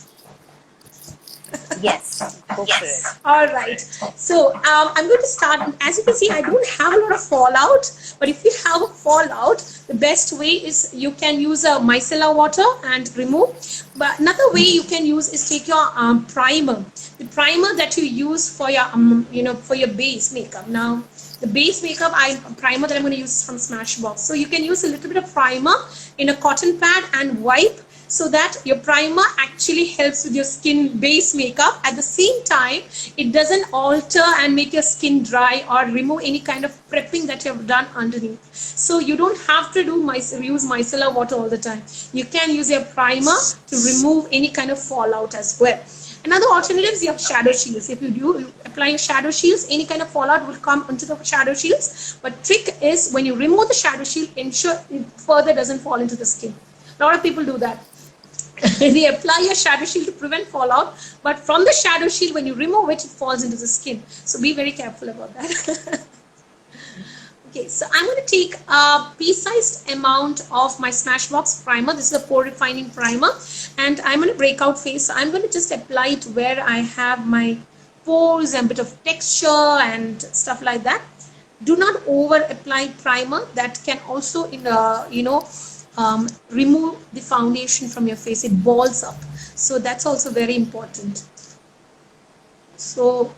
Yes. Go for it. All right. So I'm going to start. As you can see, I don't have a lot of fallout. But if you have a fallout, the best way is you can use a micellar water and remove. But another way you can use is take your primer. The primer that you use for your for your base makeup. Now, the base makeup primer that I'm going to use is from Smashbox. So you can use a little bit of primer in a cotton pad and wipe, so that your primer actually helps with your skin base makeup. At the same time, it doesn't alter and make your skin dry or remove any kind of prepping that you have done underneath. So you don't have to use micellar water all the time. You can use your primer to remove any kind of fallout as well. Another alternative is your shadow shields. If you apply your shadow shields, any kind of fallout will come onto the shadow shields. But trick is when you remove the shadow shield, ensure it further doesn't fall into the skin. A lot of people do that. They apply your shadow shield to prevent fallout, but from the shadow shield, when you remove it, it falls into the skin. So be very careful about that. Okay, so I'm going to take a pea-sized amount of my Smashbox primer. This is a pore refining primer, and I'm going to breakout face. So I'm going to just apply it where I have my pores and a bit of texture and stuff like that. Do not over apply primer. That can also remove the foundation from your face. It balls up, so that's also very important. So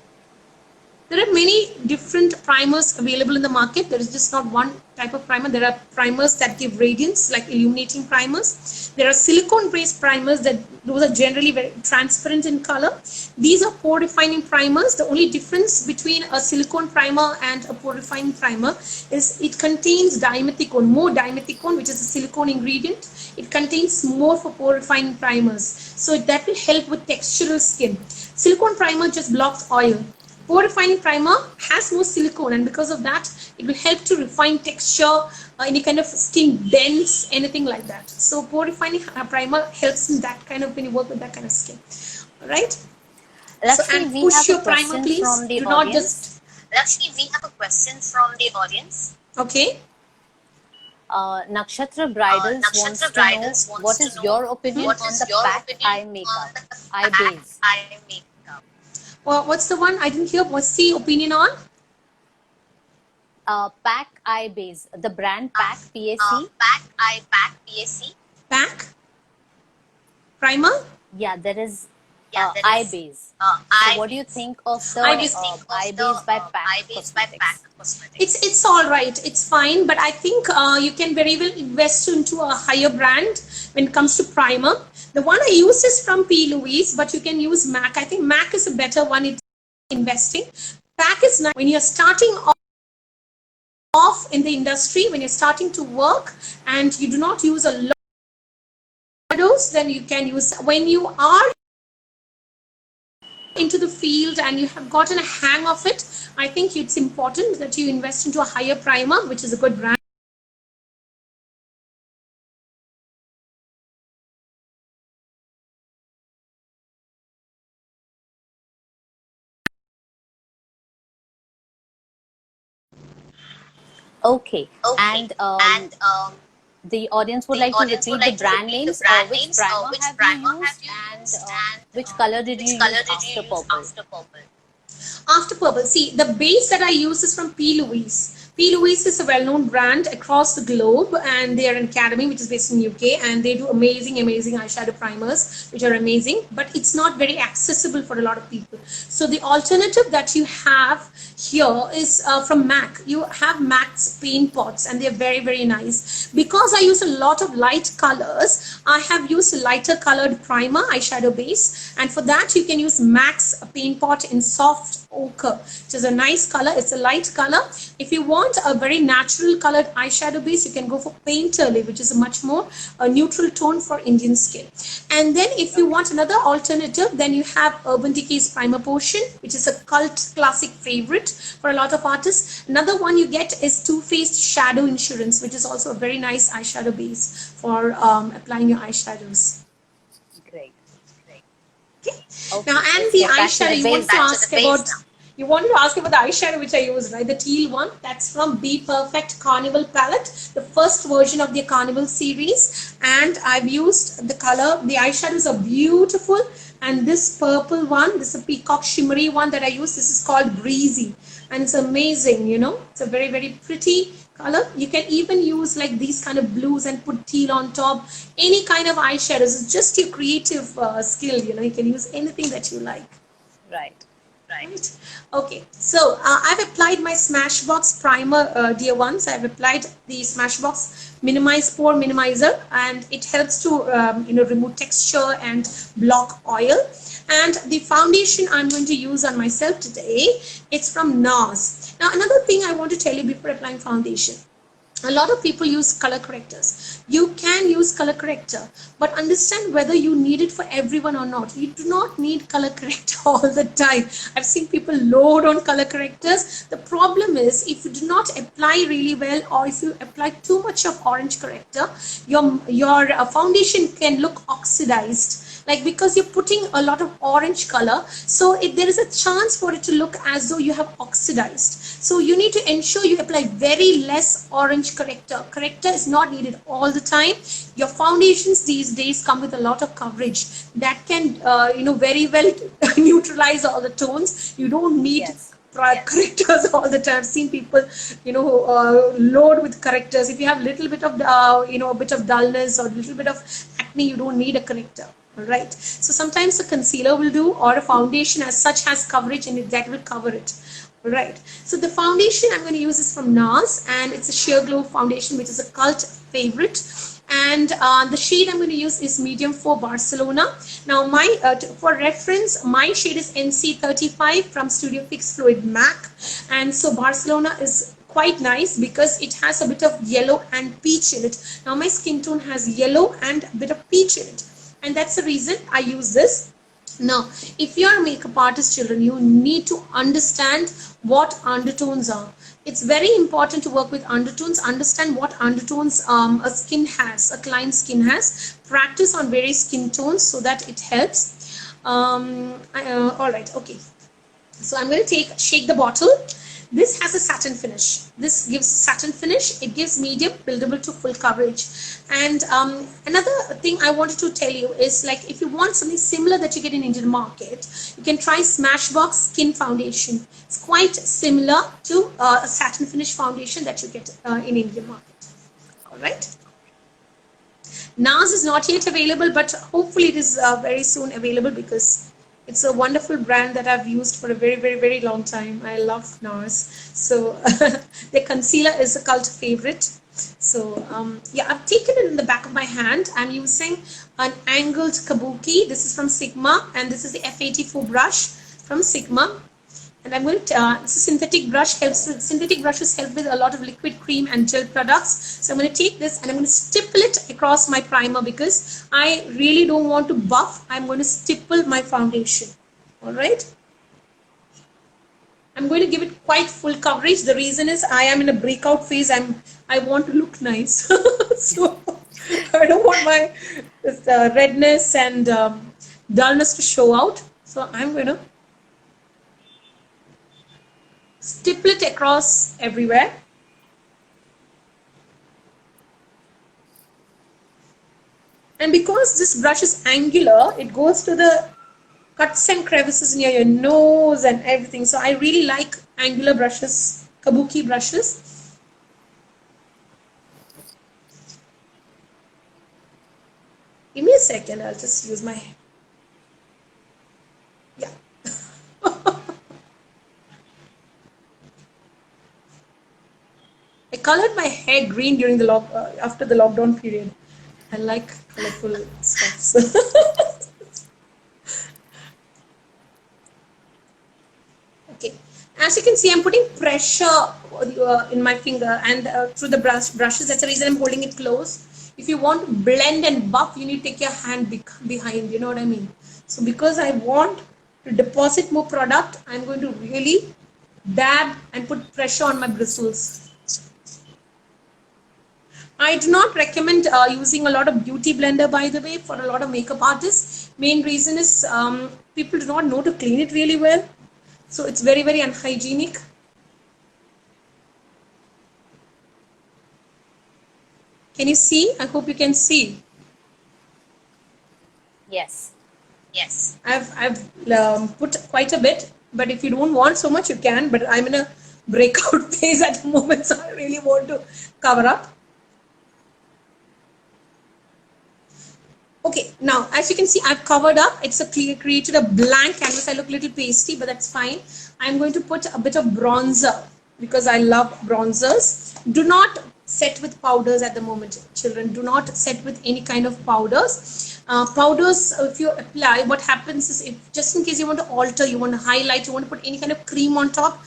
there are many different primers available in the market. There is just not one type of primer. There are primers that give radiance, like illuminating primers. There are silicone-based primers those are generally very transparent in color. These are pore refining primers. The only difference between a silicone primer and a pore refining primer is it contains dimethicone, more dimethicone, which is a silicone ingredient. It contains more for pore refining primers. So that will help with textural skin. Silicone primer just blocks oil. Pore refining primer has more silicone, and because of that, it will help to refine texture, any kind of skin dents, anything like that. So pore refining primer helps in that kind of when you work with that kind of skin. All right. Lakshmi, we have a question from the audience. Lakshmi, we have a question from the audience. Okay. Nakshatra Bridals wants to know what is your opinion on the pack eye makeup, eye base. What's the one? I didn't hear. What's the opinion on? Pack eye base. The brand Pack PAC. Pack primer. Yeah, there is eye base. So what do you think of the eye base by PAC Cosmetics? It's all right. It's fine, but I think you can very well invest into a higher brand when it comes to primer. The one I use is from P. Louise, but you can use MAC. I think MAC is a better one. It's investing. PAC is nice when you're starting off in the industry, when you're starting to work, and you do not use a lot of shadows. Then you can use when you are into the field and you have gotten a hang of it. I think it's important that you invest into a higher primer, which is a good brand. Okay, and the audience would like to repeat the brand names. Which primer have you used, and which color did you use after purple? After purple, see, the base that I use is from P. Louise. P. Louise is a well-known brand across the globe, and they are an academy which is based in UK, and they do amazing eyeshadow primers which are amazing, but it's not very accessible for a lot of people. So the alternative that you have here is from MAC. You have MAC's paint pots, and they're very nice. Because I use a lot of light colors, I have used a lighter colored primer eyeshadow base, and for that you can use MAC's paint pot in soft ochre, which is a nice color. It's a light color. If you want a very natural colored eyeshadow base, you can go for Painterly, which is a much more neutral tone for Indian skin. And then if you want another alternative, then you have Urban Decay's Primer Potion, which is a cult classic favorite for a lot of artists. Another one you get is Too Faced Shadow Insurance, which is also a very nice eyeshadow base for applying your eyeshadows. Great. Okay. Now, and the eyeshadow, you wanted to ask about the eyeshadow which I use, right? The teal one, that's from Be Perfect Carnival palette, the first version of the Carnival series. And I've used the color, the eyeshadows are beautiful. And this purple one, this is a peacock shimmery one that I use. This is called Breezy, and it's amazing, you know. It's a very pretty color. You can even use like these kind of blues and put teal on top. Any kind of eyeshadows. It's just your creative skill, you know. You can use anything that you like. Right. Okay, so I've applied my Smashbox primer, dear ones. I've applied the Smashbox Minimize Pore Minimizer, and it helps to remove texture and block oil. And the foundation I'm going to use on myself today, it's from NARS. Now, another thing I want to tell you before applying foundation. A lot of people use color correctors. You can use color corrector, but understand whether you need it for everyone or not. You do not need color corrector all the time. I've seen people load on color correctors. The problem is if you do not apply really well, or if you apply too much of orange corrector, your foundation can look oxidized. Like, because you're putting a lot of orange color, so there is a chance for it to look as though you have oxidized. So you need to ensure you apply very less orange corrector. Corrector is not needed all the time. Your foundations these days come with a lot of coverage that can very well neutralize all the tones. You don't need correctors all the time. I've seen people load with correctors. If you have a little bit of a bit of dullness or a little bit of acne, you don't need a corrector. Right. So sometimes a concealer will do, or a foundation as such has coverage, and that will cover it. Right. So the foundation I'm going to use is from NARS, and it's a Sheer Glow foundation, which is a cult favorite. And the shade I'm going to use is medium 4 Barcelona. Now, for reference, my shade is NC35 from Studio Fix Fluid MAC, and so Barcelona is quite nice because it has a bit of yellow and peach in it. Now, my skin tone has yellow and a bit of peach in it. And that's the reason I use this. Now, if you're a makeup artist, children, you need to understand what undertones are. It's very important to work with undertones, understand what undertones a skin has, a client's skin has. Practice on various skin tones so that it helps. All right, okay. So I'm going to shake the bottle. This has a satin finish. This gives satin finish. It gives medium, buildable to full coverage. And another thing I wanted to tell you is, like, if you want something similar that you get in Indian market, you can try Smashbox Skin Foundation. It's quite similar to a satin finish foundation that you get in Indian market. All right. NARS is not yet available, but hopefully it is very soon available, because It's a wonderful brand that I've used for a very, very, very long time. I love NARS. So their concealer is a cult favorite. So yeah, I've taken it in the back of my hand. I'm using an angled kabuki. This is from Sigma, and this is the F84 brush from Sigma. And I'm going to, this is synthetic brushes help with a lot of liquid cream and gel products. So I'm going to take this and I'm going to stipple it across my primer because I really don't want to buff. I'm going to stipple my foundation. All right. I'm going to give it quite full coverage. The reason is I am in a breakout phase. I want to look nice. So I don't want my redness and dullness to show out. So I'm going to stipple it across everywhere. And because this brush is angular, it goes to the cuts and crevices near your nose and everything. So I really like angular brushes, kabuki brushes. Give me a second, I'll just use my, yeah. I colored my hair green during the after the lockdown period. I like colorful stuff. So okay, as you can see, I'm putting pressure in my finger and through the brushes. That's the reason I'm holding it close. If you want to blend and buff, you need to take your hand behind. You know what I mean? So because I want to deposit more product, I'm going to really dab and put pressure on my bristles. I do not recommend using a lot of beauty blender, by the way, for a lot of makeup artists. Main reason is people do not know to clean it really well. So it's very, very unhygienic. Can you see? I hope you can see. Yes. Yes. I've put quite a bit, but if you don't want so much, you can. But I'm in a breakout phase at the moment, so I really want to cover up. Okay, now as you can see, I've covered up. It's created a blank canvas. I look a little pasty, but that's fine. I'm going to put a bit of bronzer because I love bronzers. Do not set with powders at the moment, children. Do not set with any kind of powders. Powders, if you apply, what happens is, if just in case you want to alter, you want to highlight, you want to put any kind of cream on top,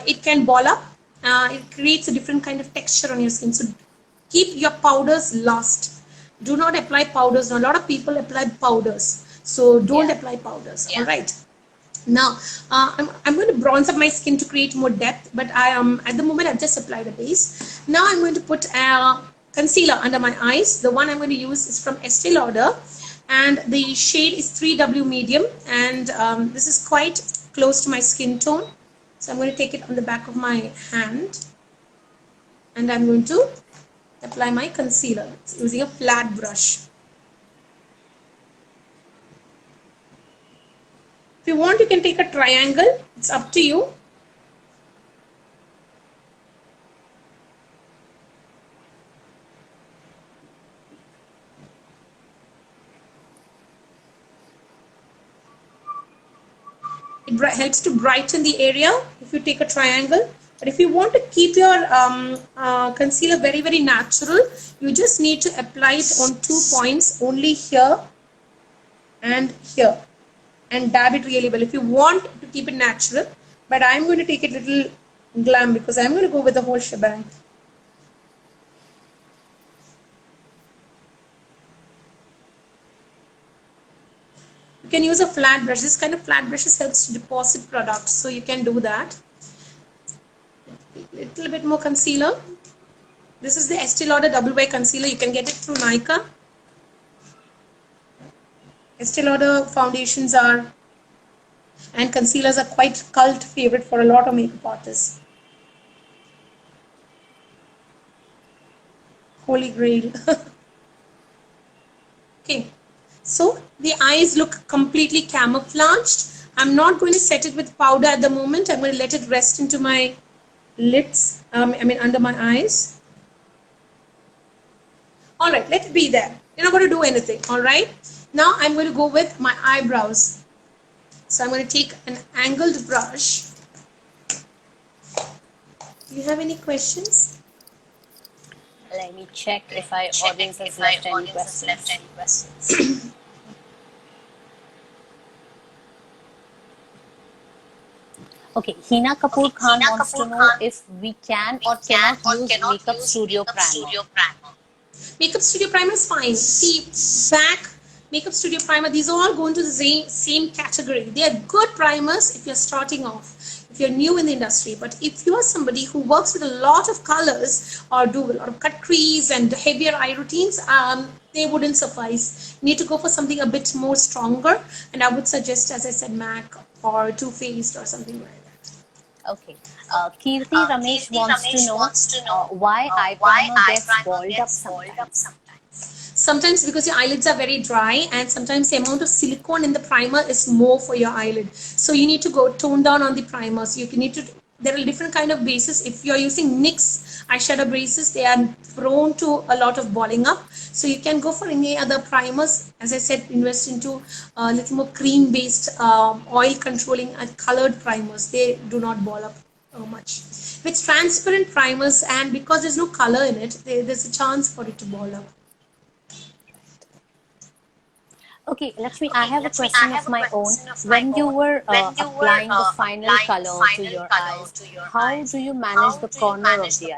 it can ball up. It creates a different kind of texture on your skin. So keep your powders last. Do not apply powders. Now, a lot of people apply powders, so don't apply powders. All right. Now, I'm going to bronze up my skin to create more depth, but I am at the moment I've just applied a base. Now I'm going to put concealer under my eyes. The one I'm going to use is from Estee Lauder, and the shade is 3W medium, and this is quite close to my skin tone. So I'm going to take it on the back of my hand, and I'm going to apply my concealer using a flat brush. If you want, you can take a triangle. It's up to you. It helps to brighten the area if you take a triangle. But if you want to keep your concealer very, very natural, you just need to apply it on 2 points, only here and here, and dab it really well if you want to keep it natural. But I'm going to take it a little glam because I'm going to go with the whole shebang. You can use a flat brush. This kind of flat brushes helps to deposit products, so you can do that. Little bit more concealer. This is the Estee Lauder Double Wear Concealer. You can get it through Nykaa. Estee Lauder foundations are and concealers are quite cult favorite for a lot of makeup artists. Holy grail. Okay, so the eyes look completely camouflaged. I'm not going to set it with powder at the moment. I'm going to let it rest into my lids, under my eyes. All right, let it be there. You're not going to do anything. All right, now I'm going to go with my eyebrows. So I'm going to take an angled brush. Do you have any questions? Let me check if our audience has left any questions. Okay, Hina Kapoor Khan wants to know if we can or cannot use Makeup Studio Primer. Makeup Studio Primer is fine. See, back, Makeup Studio Primer, these all go into the same category. They are good primers if you're starting off, if you're new in the industry. But if you are somebody who works with a lot of colors or do a lot of cut crease and heavier eye routines, they wouldn't suffice. You need to go for something a bit more stronger. And I would suggest, as I said, MAC or Too Faced or something like that. Okay. Kirti Ramesh wants to know why eye primer gets balled up sometimes. Sometimes because your eyelids are very dry, and sometimes the amount of silicone in the primer is more for your eyelid. So you need to go tone down on the primer. So you need to, there are different kind of bases. If you're using NYX eyeshadow bases, they are prone to a lot of balling up. So you can go for any other primers. As I said, invest into a little more cream based oil controlling and colored primers. They do not ball up much. With transparent primers, and because there's no color in it, there's a chance for it to ball up. Okay, Lakshmi, I have a question of my own. When you were applying the final color to your eyes, how do you manage the corner of the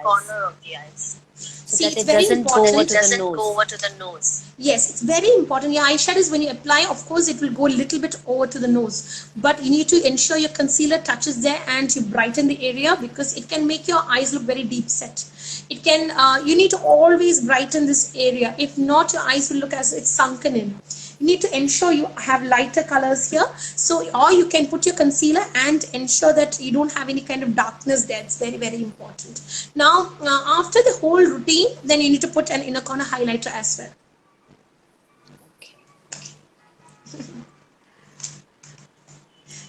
eyes? So See, that it's it very doesn't go over important. to the nose. Yes, it's very important. Your eyeshadows, when you apply, of course, it will go a little bit over to the nose. But you need to ensure your concealer touches there and you brighten the area, because it can make your eyes look very deep set. It can, you need to always brighten this area. If not, your eyes will look as it's sunken in. You need to ensure you have lighter colors here. So, or you can put your concealer and ensure that you don't have any kind of darkness there. It's very, very important. Now, after the whole routine, then you need to put an inner corner highlighter as well.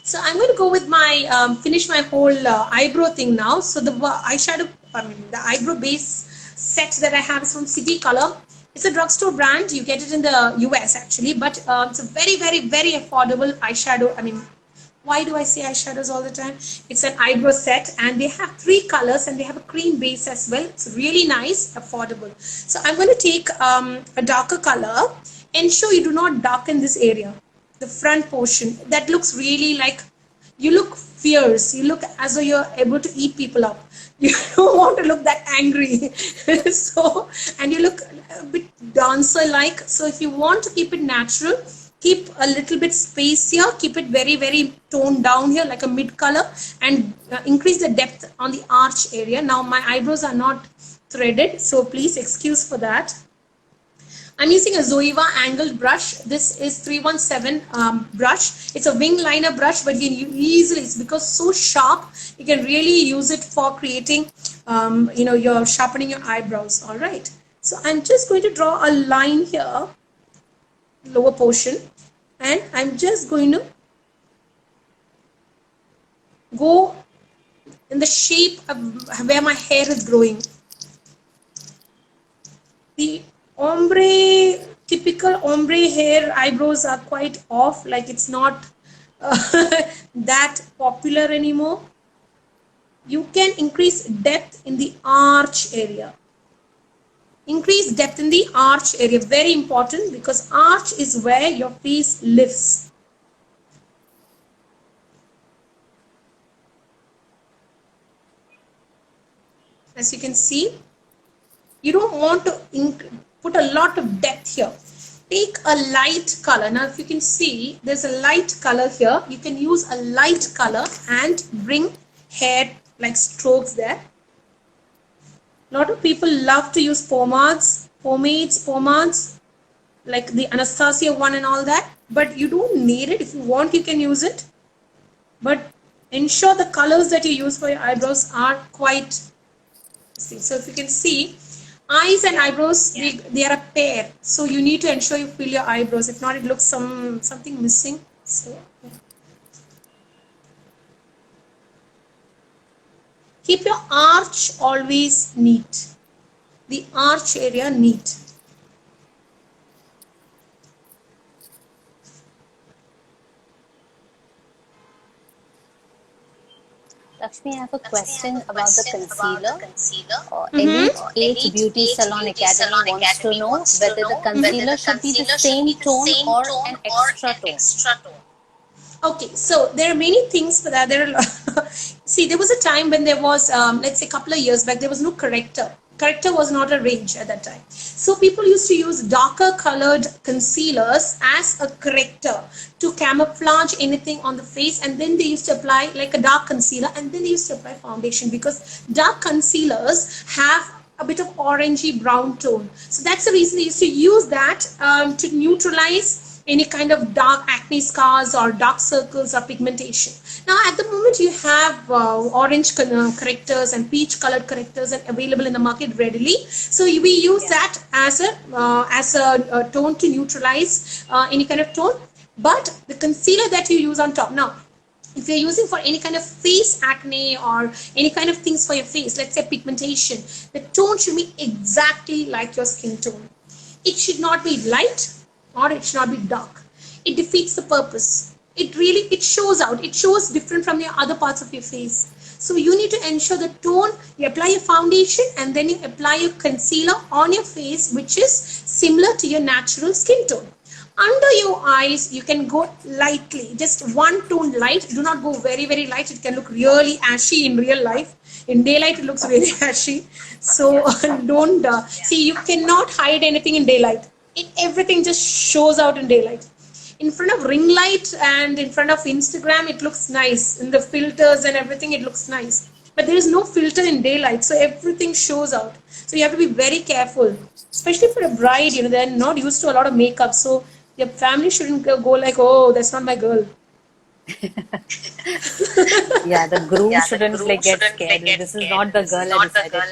So I'm going to go with my, finish my whole eyebrow thing now. So the eyeshadow, the eyebrow base set that I have is from City Color. It's a drugstore brand. You get it in the US actually, but it's a very, very, very affordable eyeshadow. I mean, why do I say eyeshadows all the time? It's an eyebrow set, and they have 3 colors, and they have a cream base as well. It's really nice, affordable. So I'm going to take a darker color. Ensure you do not darken this area, the front portion. That looks really like, you look fierce. You look as though you're able to eat people up. You don't want to look that angry. So, and you look a bit dancer-like. So if you want to keep it natural, keep a little bit space here. Keep it very, very toned down here, like a mid color, and increase the depth on the arch area. Now my eyebrows are not threaded, so please excuse for that. I'm using a Zoeva angled brush. This is 317 brush. It's a wing liner brush, but you can easily, it's because so sharp, you can really use it for creating, you're sharpening your eyebrows. All right. So I'm just going to draw a line here, lower portion, and I'm just going to go in the shape of where my hair is growing. The typical ombre hair eyebrows are quite off, like it's not that popular anymore. You can increase depth in the arch area. Increase depth in the arch area, very important, because arch is where your face lives. As you can see, you don't want to put a lot of depth here. Take a light color. Now if you can see, there's a light color here. You can use a light color and bring hair like strokes there. A lot of people love to use pomades, like the Anastasia one and all that, but you don't need it. If you want, you can use it, but ensure the colors that you use for your eyebrows are quite, so if you can see, eyes and eyebrows, they are a pair, so you need to ensure you fill your eyebrows. If not, it looks something missing. So keep your arch always neat, the arch area neat. Lakshmi, I have a question about the concealer. Mm-hmm. Elite Age Beauty Salon Academy wants to know whether the concealer should be the same tone or an extra tone. Okay, so there are many things for that. There are see, there was a time when there was, let's say, a couple of years back, there was no corrector. Corrector was not a range at that time. So people used to use darker colored concealers as a corrector to camouflage anything on the face, and then they used to apply like a dark concealer, and then they used to apply foundation because dark concealers have a bit of orangey brown tone. So that's the reason they used to use that to neutralize any kind of dark acne scars or dark circles or pigmentation. Now at the moment you have orange correctors and peach colored correctors and available in the market readily. So we use that as a tone to neutralize any kind of tone. But the concealer that you use on top, now if you're using for any kind of face acne or any kind of things for your face, let's say pigmentation, the tone should be exactly like your skin tone. It should not be light or it should not be dark. It defeats the purpose. It shows out. It shows different from the other parts of your face. So you need to ensure the tone. You apply your foundation and then you apply your concealer on your face, which is similar to your natural skin tone. Under your eyes, you can go lightly, just one tone light. Do not go very, very light. It can look really ashy in real life. In daylight, it looks really ashy. So don't, see, you cannot hide anything in daylight. Everything just shows out in daylight. In front of ring light and in front of Instagram, it looks nice. In the filters and everything, it looks nice. But there is no filter in daylight, so everything shows out. So you have to be very careful, especially for a bride. They're not used to a lot of makeup, so your family shouldn't go like, oh, that's not my girl. Yeah, the groom shouldn't like get scared. This is not the girl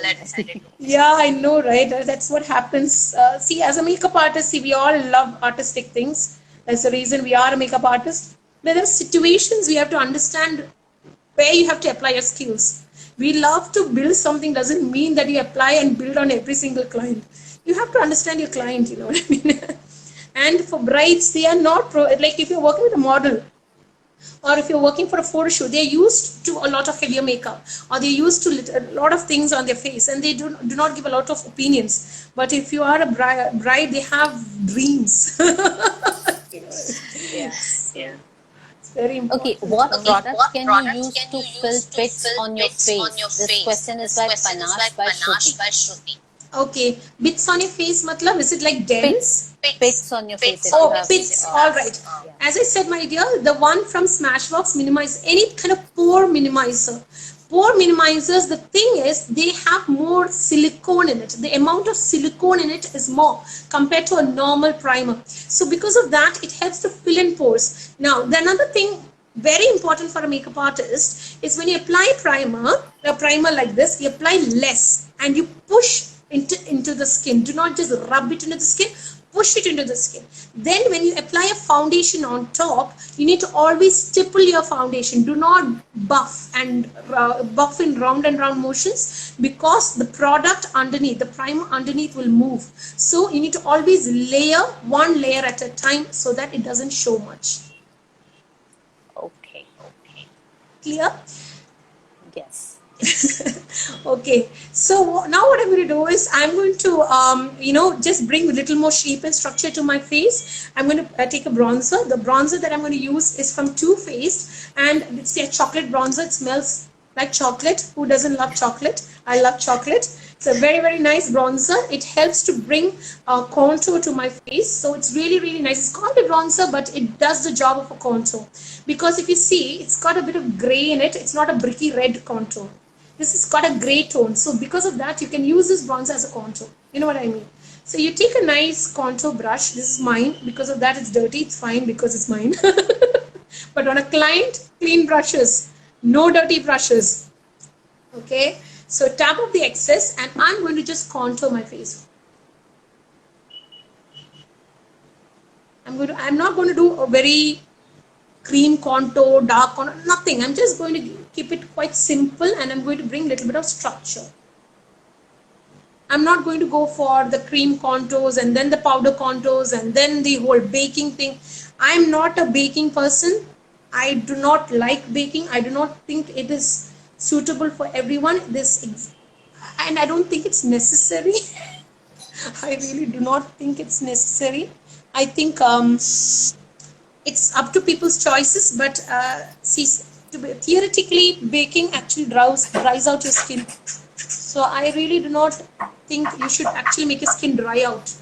I decided to. Yeah, I know, right? That's what happens. See, as a makeup artist, see, we all love artistic things. That's the reason we are a makeup artist. But there are situations we have to understand where you have to apply your skills. We love to build something doesn't mean that you apply and build on every single client. You have to understand your client, you know what I mean? And for brides, they are not like if you're working with a model, or if you're working for a photo shoot, they're used to a lot of heavier makeup, or they're used to a lot of things on their face, and they do not give a lot of opinions. But if you are a bride, they have dreams. Yes. Yeah. It's very important. Okay, what product can you use to fill pits on your face? This question is by Panash by Shruti. Okay, bits on your face, matlab, is it like dense? Pits on your face. Oh, pits, all right. As I said, my dear, the one from Smashbox minimize any kind of pore minimizer. Pore minimizers, the thing is, they have more silicone in it. The amount of silicone in it is more compared to a normal primer. So because of that, it helps to fill in pores. Now, the another thing very important for a makeup artist is when you apply a primer like this, you apply less and you push into the skin. Do not just rub it into the skin, push it into the skin. Then when you apply a foundation on top, you need to always stipple your foundation. Do not buff in round and round motions, because the product underneath, the primer underneath will move. So you need to always layer one layer at a time so that it doesn't show much. Okay. Clear? Yes. Okay, so now what I'm going to do is I'm going to just bring a little more shape and structure to my face. I'm going to take a bronzer. The bronzer that I'm going to use is from Too Faced, and it's a chocolate bronzer. It smells like chocolate. Who doesn't love chocolate? I love chocolate. It's a very, very nice bronzer. It helps to bring contour to my face. So it's really, really nice. It's called a bronzer, but it does the job of a contour. Because if you see, it's got a bit of gray in it. It's not a bricky red contour. This has got a gray tone. So because of that, you can use this bronzer as a contour. You know what I mean? So you take a nice contour brush. This is mine. Because of that, it's dirty. It's fine because it's mine. But on a client, clean brushes. No dirty brushes. Okay? So tap off the excess, and I'm going to just contour my face. I'm not going to do a very cream contour, dark contour, nothing. I'm just going to keep it quite simple, and I'm going to bring a little bit of structure. I'm not going to go for the cream contours and then the powder contours and then the whole baking thing. I'm not a baking person. I do not like baking. I do not think it is suitable for everyone. And I don't think it's necessary. I really do not think it's necessary. I think it's up to people's choices, but see, theoretically, baking actually dries out your skin. So I really do not think you should actually make your skin dry out.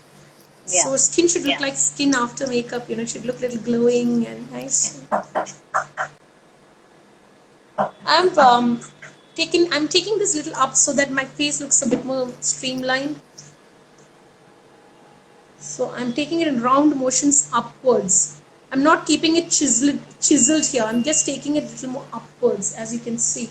Yeah. So skin should look like skin after makeup, it should look a little glowing and nice. I'm taking this little up so that my face looks a bit more streamlined. So I'm taking it in round motions upwards. I'm not keeping it chiseled here. I'm just taking it a little more upwards, as you can see.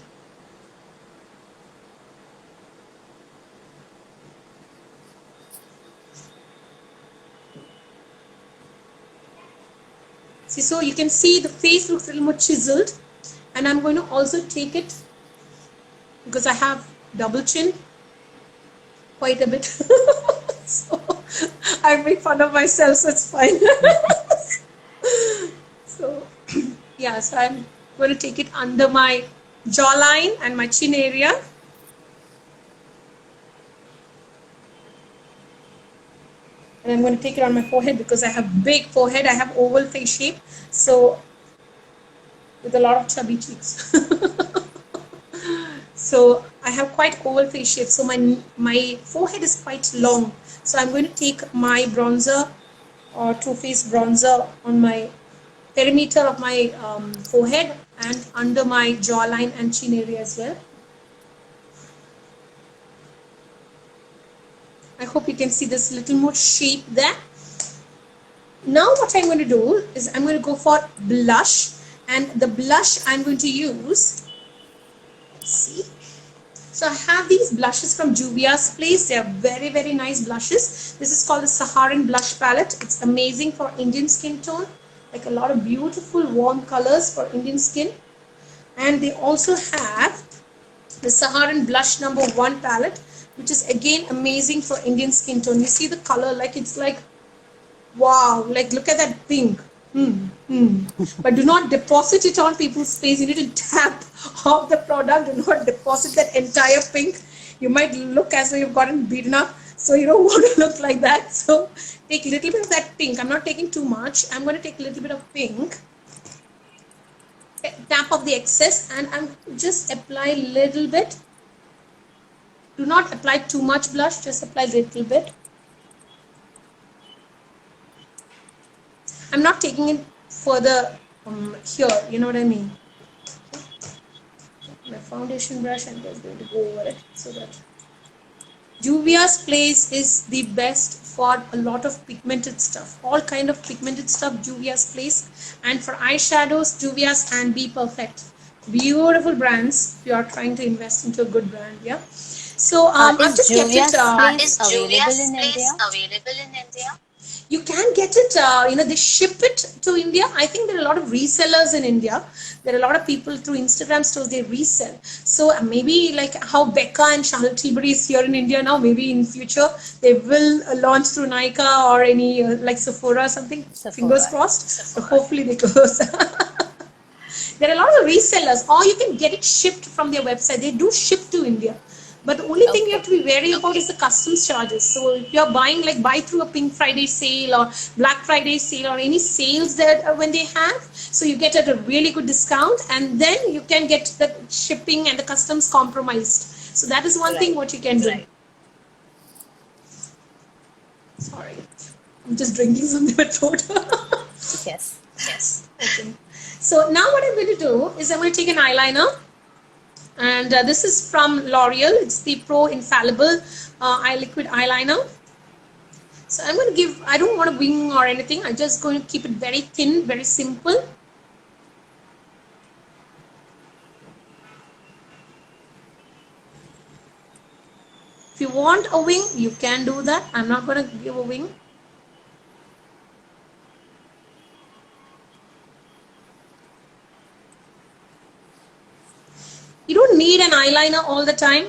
See, so you can see the face looks a little more chiseled. And I'm going to also take it, because I have double chin, quite a bit. So I make fun of myself, so it's fine. So yeah, so I'm going to take it under my jawline and my chin area. And I'm going to take it on my forehead because I have big forehead. I have oval face shape. So with a lot of chubby cheeks. So I have quite oval face shape. So my forehead is quite long. So I'm going to take my bronzer or Too Faced bronzer on my perimeter of my forehead and under my jawline and chin area as well. I hope you can see this little more shape there. Now what I'm going to do is I'm going to go for blush, and the blush I'm going to use, see, so I have these blushes from Juvia's Place. They are very, very nice blushes. This is called the Saharan blush palette. It's amazing for Indian skin tone, like a lot of beautiful warm colors for Indian skin. And they also have the Saharan blush #1 palette, which is again amazing for Indian skin tone. You see the color, like it's like, wow, like look at that pink. But do not deposit it on people's face. You need to tap off the product. Do not deposit that entire pink. You might look as though you've gotten beaten up. So you don't want to look like that. So take a little bit of that pink. I'm not taking too much. I'm going to take a little bit of pink. Tap off the excess, and I'm just apply a little bit. Do not apply too much blush. Just apply a little bit. I'm not taking it further here, you know what I mean. My foundation brush, I'm just going to go over it so that Juvia's Place is the best for a lot of pigmented stuff, all kind of pigmented stuff. Juvia's Place, and for eyeshadows, Juvia's and Be Perfect, beautiful brands if you are trying to invest into a good brand. Yeah. So I've just kept it. Is Juvia's Place available in India? You can get it, they ship it to India. I think there are a lot of resellers in India. There are a lot of people through Instagram stores, they resell. So maybe like how Becca and Charlotte Tilbury is here in India now, maybe in future they will launch through Nykaa or any like Sephora or something. Fingers crossed. So hopefully they go. There are a lot of resellers, or you can get it shipped from their website. They do ship to India. But the only thing you have to be wary about is the customs charges. So if you're buying, like buy through a Pink Friday sale or Black Friday sale or any sales that when they have, so you get at a really good discount, and then you can get the shipping and the customs compromised. So that is one thing what you can do. Sorry, I'm just drinking something with throat. Yes. Okay. So now what I'm going to do is I'm going to take an eyeliner. And this is from L'Oreal. It's the Pro Infallible Eye Liquid Eyeliner. So I'm going to give, I don't want a wing or anything. I'm just going to keep it very thin, very simple. If you want a wing, you can do that. I'm not going to give a wing. You don't need an eyeliner all the time,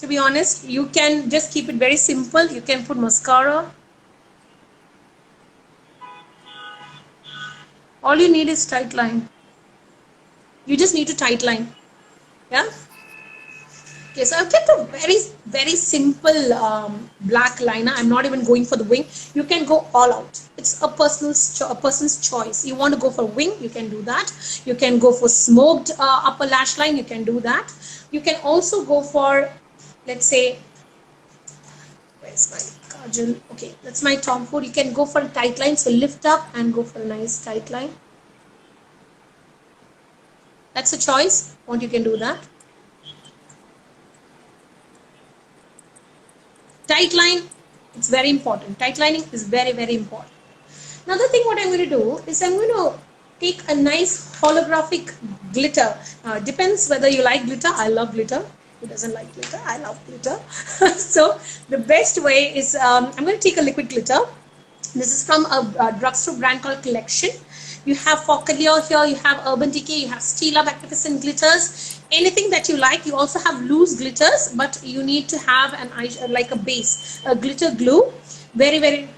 to be honest. You can just keep it very simple. You can put mascara. All you need is tight line. You just need to tight line. Yeah? Okay, so I've kept a very simple black liner. I'm not even going for the wing. You can go all out. It's a person's choice. You want to go for wing, you can do that. You can go for smoked upper lash line, you can do that. You can also go for, let's say, where's my kajal? Okay, that's my Tom Ford. You can go for a tight line. So lift up and go for a nice tight line. That's a choice. What you can do that. Tight line, it's very important. Tight lining is very important. Another thing what I'm going to do is I'm going to take a nice holographic glitter. Depends whether you like glitter. I love glitter. Who doesn't like glitter? I love glitter. So the best way is I'm going to take a liquid glitter. This is from a drugstore brand called Collection. You have Focaccia here, you have Urban Decay, you have Stila Magnificent glitters. Anything that you like. You also have loose glitters, but you need to have an like a base, a glitter glue. Very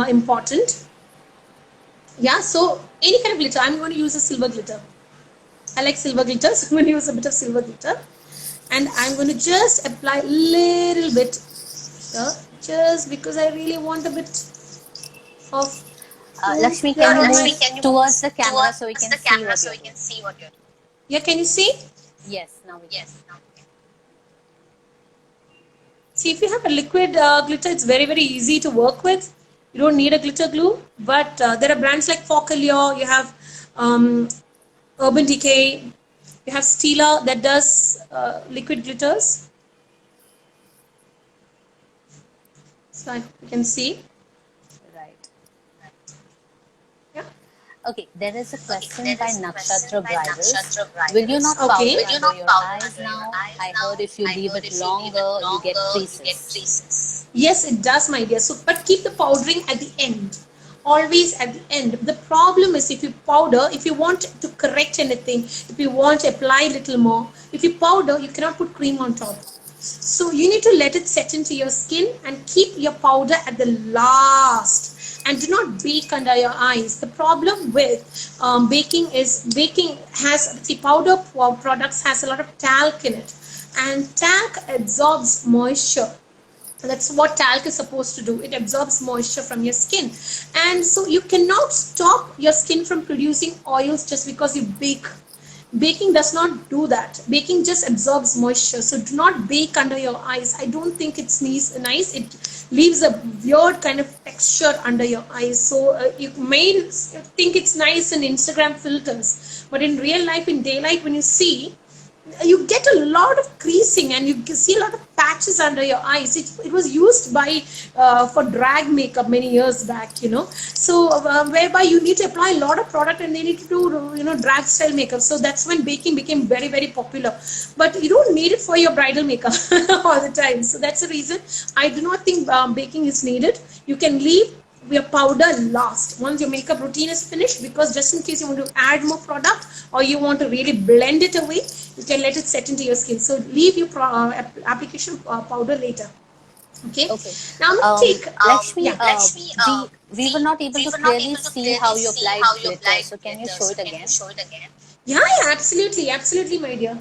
important. Yeah, so any kind of glitter. I'm going to use a silver glitter. I like silver glitter, so I'm going to use a bit of silver glitter. And I'm going to just apply a little bit here, just because I really want a bit of... Lakshmi, can you move towards the camera so we can see what you're doing? Yeah, can you see? Yes, now we can. See, if you have a liquid glitter, it's very easy to work with. You don't need a glitter glue, but there are brands like Focaccia, you have Urban Decay, you have Stila that does liquid glitters. So I hope you can see. Right. Okay, there is a question by Nakshatra Bridals. Will you not powder under your eyes now? I heard if you leave it longer, you get creases. Yes, it does, my dear. So, but keep the powdering at the end. Always at the end. The problem is if you powder, if you want to correct anything, if you want to apply a little more, if you powder, you cannot put cream on top. So you need to let it set into your skin and keep your powder at the last. And do not bake under your eyes. The problem with baking has, see, powder products has a lot of talc in it. And talc absorbs moisture. That's what talc is supposed to do. It absorbs moisture from your skin. And so you cannot stop your skin from producing oils just because you bake. Baking does not do that. Baking just absorbs moisture. So do not bake under your eyes. I don't think it's nice. It leaves a weird kind of texture under your eyes. So you may think it's nice in Instagram filters. But in real life, in daylight, when you see, you get a lot of creasing and you see a lot of patches under your eyes. It was used by for drag makeup many years back, you know. So whereby you need to apply a lot of product and they need to do, you know, drag style makeup. So that's when baking became very popular. But you don't need it for your bridal makeup all the time. So that's the reason I do not think baking is needed. You can leave your powder last once your makeup routine is finished, because just in case you want to add more product or you want to really blend it away, you can let it set into your skin. So leave your application powder later. Okay. Now I'm going to take Lakshmi, we were not able to clearly see how you applied glitter, so can you show it again? Yeah, absolutely, my dear.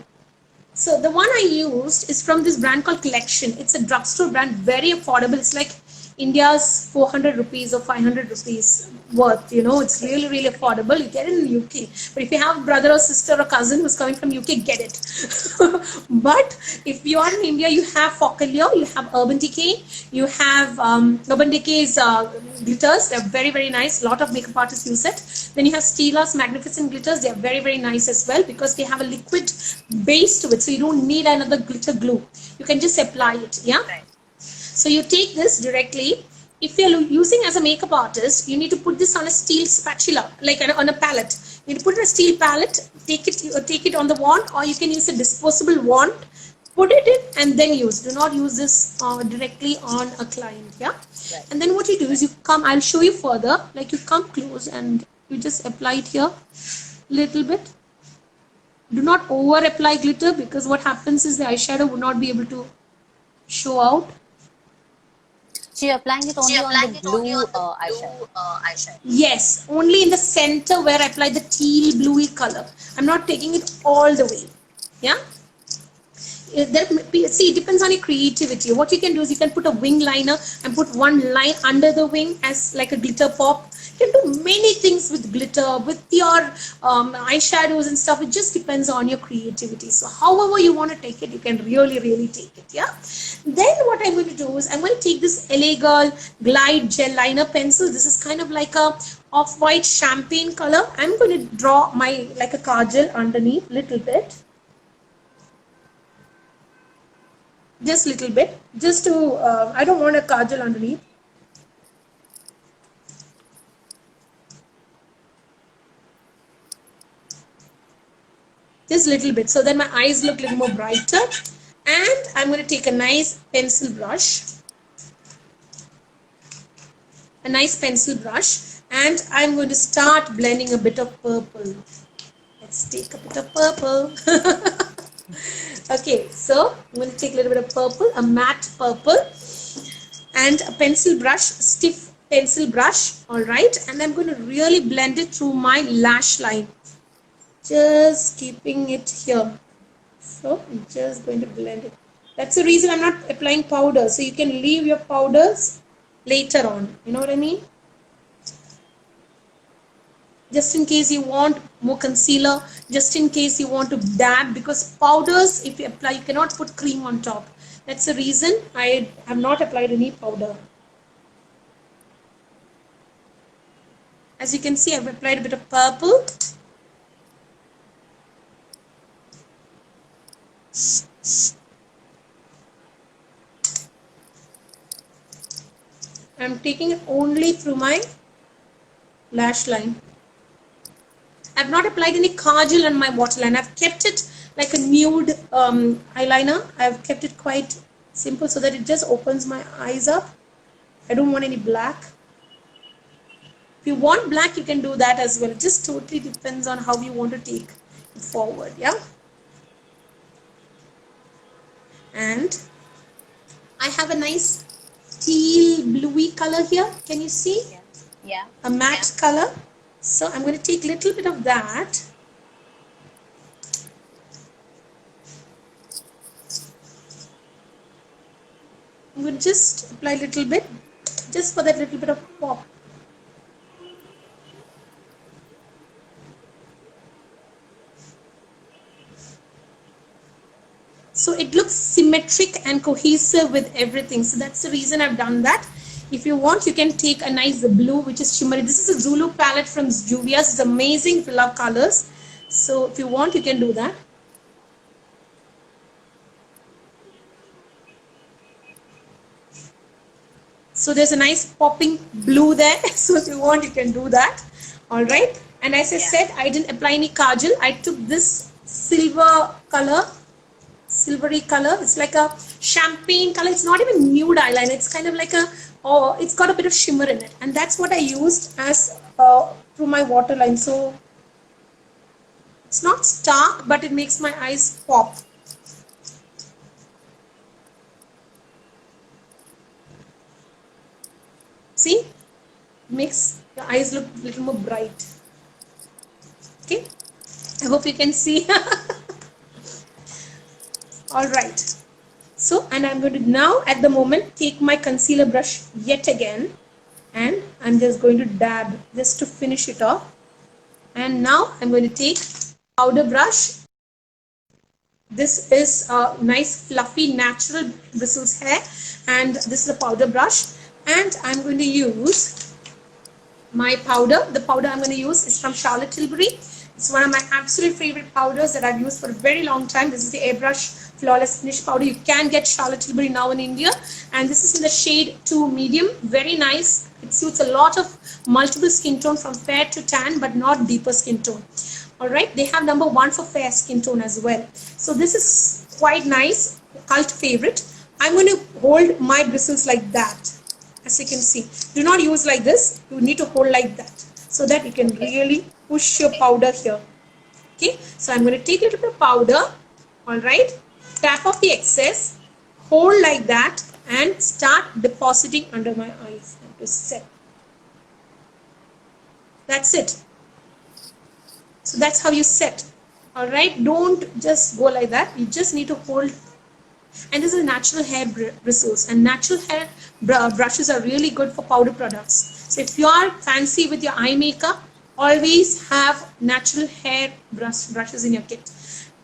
So the one I used is from this brand called Collection. It's a drugstore brand, very affordable. It's like India's 400 rupees or 500 rupees worth, you know. It's really affordable. You get it in the UK. But if you have a brother or sister or cousin who's coming from UK, get it. But if you are in India, you have Focaccia, you have Urban Decay, you have Urban Decay's glitters. They're very nice. A lot of makeup artists use it. Then you have Stila's Magnificent glitters. They're very nice as well because they have a liquid base to it. So you don't need another glitter glue. You can just apply it. Yeah. Right. So you take this directly. If you're using as a makeup artist, you need to put this on a steel spatula, like on a palette. You need to put it on a steel palette, take it on the wand, or you can use a disposable wand, put it in and then use. Do not use this directly on a client, yeah? Right. And then what you do is you come, I'll show you further, like you come close and you just apply it here, little bit. Do not over apply glitter, because what happens is the eyeshadow would not be able to show out. So you're applying it only on the blue eyeshadow? Yes, only in the center where I apply the teal bluey color. I'm not taking it all the way. Yeah. See, it depends on your creativity. What you can do is you can put a wing liner and put one line under the wing as like a glitter pop. You can do many things with glitter, with your eyeshadows and stuff. It just depends on your creativity. So however you want to take it, you can really take it. Yeah. Then what I'm going to do is I'm going to take this LA Girl Glide Gel Liner Pencil. This is kind of like a off-white champagne color. I'm going to draw my like a kajal underneath little bit. Just little bit, just to I don't want a kajal underneath. Just little bit, so that my eyes look a little more brighter. And I'm going to take a nice pencil brush, and I'm going to start blending a bit of purple. Let's take a bit of purple. Okay, so I'm going to take a little bit of purple, a matte purple, and a pencil brush, stiff pencil brush. All right, and I'm going to really blend it through my lash line, just keeping it here. So I'm just going to blend it. That's the reason I'm not applying powder, so you can leave your powders later on. You know what I mean? Just in case you want more concealer, just in case you want to dab, because powders, if you apply, you cannot put cream on top. That's the reason I have not applied any powder. As you can see, I've applied a bit of purple. I'm taking it only through my lash line. I've not applied any kajal on my waterline. I've kept it like a nude eyeliner. I've kept it quite simple so that it just opens my eyes up. I don't want any black. If you want black, you can do that as well. It just totally depends on how you want to take it forward. Yeah. And I have a nice teal bluey color here. Can you see? Yeah. A matte color. So I'm going to take a little bit of that. I'm going to just apply a little bit, just for that little bit of pop. So it looks symmetric and cohesive with everything. So that's the reason I've done that. If you want, you can take a nice blue, which is shimmery. This is a Zulu palette from Juvia's. It's amazing if you love colors. So if you want, you can do that. So there's a nice popping blue there. So if you want, you can do that. All right. And as I said, I didn't apply any kajal. I took this silver color, silvery color. It's like a champagne color. It's not even nude eyeliner. It's kind of like a, it's got a bit of shimmer in it. And that's what I used as through my waterline. So it's not stark, but it makes my eyes pop. See, makes your eyes look a little more bright. Okay, I hope you can see. All right. So, and I'm going to now at the moment take my concealer brush yet again, and I'm just going to dab just to finish it off. And now I'm going to take powder brush. This is a nice fluffy natural bristles hair, and this is a powder brush. And I'm going to use my powder. The powder I'm going to use is from Charlotte Tilbury. It's one of my absolute favorite powders that I've used for a very long time. This is the Airbrush Flawless Finish powder. You can get Charlotte Tilbury now in India. And this is in the shade 2 medium. Very nice. It suits a lot of multiple skin tone from fair to tan, but not deeper skin tone. Alright, they have number 1 for fair skin tone as well. So this is quite nice, cult favorite. I'm going to hold my bristles like that. As you can see, do not use like this. You need to hold like that so that you can really push your powder here. Okay, so I'm going to take a little bit of powder. All right, tap off the excess, hold like that, and start depositing under my eyes and to set. That's it. So that's how you set. All right, don't just go like that. You just need to hold And this is a natural hair resource, and natural hair brushes are really good for powder products. So if you are fancy with your eye makeup, always have natural hair brushes in your kit.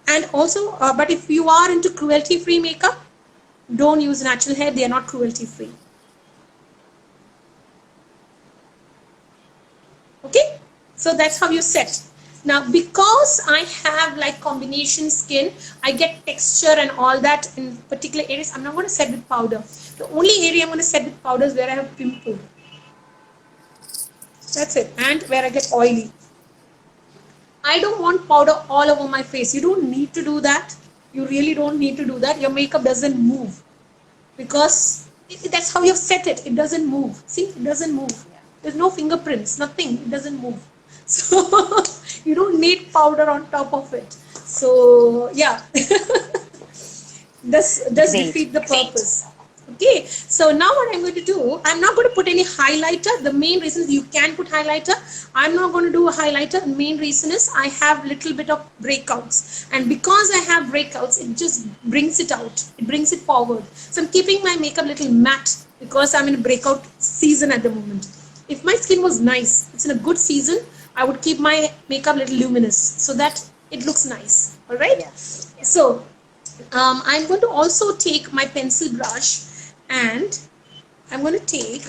And also, but if you are into cruelty free makeup, don't use natural hair, they are not cruelty free. Okay, so that's how you set. Now because I have like combination skin, I get texture and all that in particular areas. I'm not going to set with powder. The only area I'm going to set with powder is where I have pimple. That's it. And where I get oily. I don't want powder all over my face. You don't need to do that. You really don't need to do that. Your makeup doesn't move because that's how you've set it. It doesn't move. See, it doesn't move. There's no fingerprints, nothing. It doesn't move. So you don't need powder on top of it. So yeah, this does defeat the purpose. Okay, so now what I'm going to do, I'm not going to put any highlighter. The main reason is you can put highlighter. I'm not going to do a highlighter. The main reason is I have little bit of breakouts, and because I have breakouts, it just brings it out. It brings it forward. So I'm keeping my makeup little matte because I'm in a breakout season at the moment. If my skin was nice, it's in a good season, I would keep my makeup little luminous so that it looks nice. All right. Yes. So I'm going to also take my pencil brush, and I'm going to take,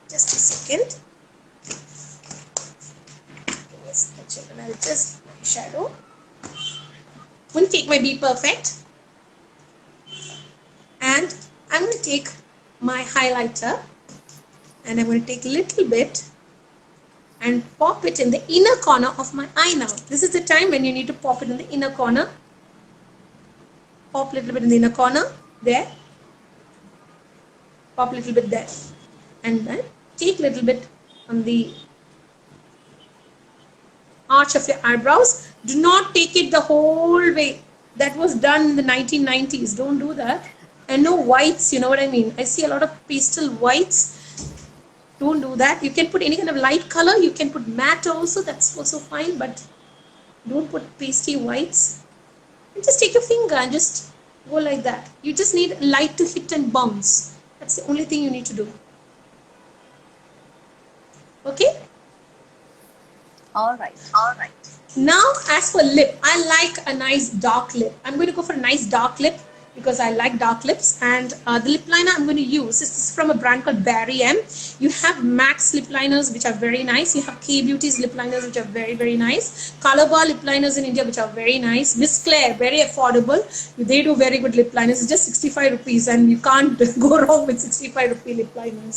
just a second, and I'll just shadow. I'm going to take my Be Perfect, and I'm going to take my highlighter, and I'm going to take a little bit and pop it in the inner corner of my eye now. This is the time when you need to pop it in the inner corner. Pop a little bit in the inner corner, there. Pop a little bit there. And then take a little bit on the arch of your eyebrows. Do not take it the whole way. That was done in the 1990s. Don't do that. And no whites, you know what I mean. I see a lot of pastel whites. Don't do that. You can put any kind of light color. You can put matte also. That's also fine. But don't put pasty whites. And just take your finger and just go like that. You just need light to hit and bounce. That's the only thing you need to do. Okay? All right. Now, as for lip, I like a nice dark lip. I'm going to go for a nice dark lip because I like dark lips. And the lip liner I'm going to use, this is from a brand called Barry M. You have Max lip liners, which are very nice. You have K Beauty's lip liners, which are very, very nice. Color Bar lip liners in India, which are very nice. Miss Claire, very affordable. They do very good lip liners. It's just 65 rupees, and you can't go wrong with 65 rupee lip liners.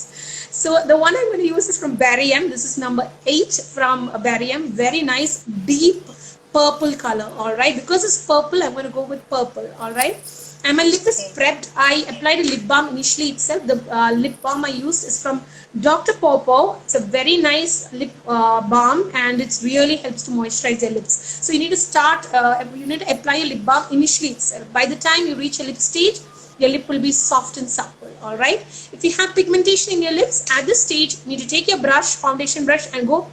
So the one I'm going to use is from Barry M. This is number 8 from Barry M. Very nice, deep purple color. All right. Because it's purple, I'm going to go with purple. All right. And my lip is prepped. I applied a lip balm initially itself. The lip balm I used is from Dr. Popo. It's a very nice lip balm, and it really helps to moisturize your lips. So you need to start, you need to apply a lip balm initially itself. By the time you reach a lip stage, your lip will be soft and supple. All right. If you have pigmentation in your lips, at this stage, you need to take your brush, foundation brush, and go.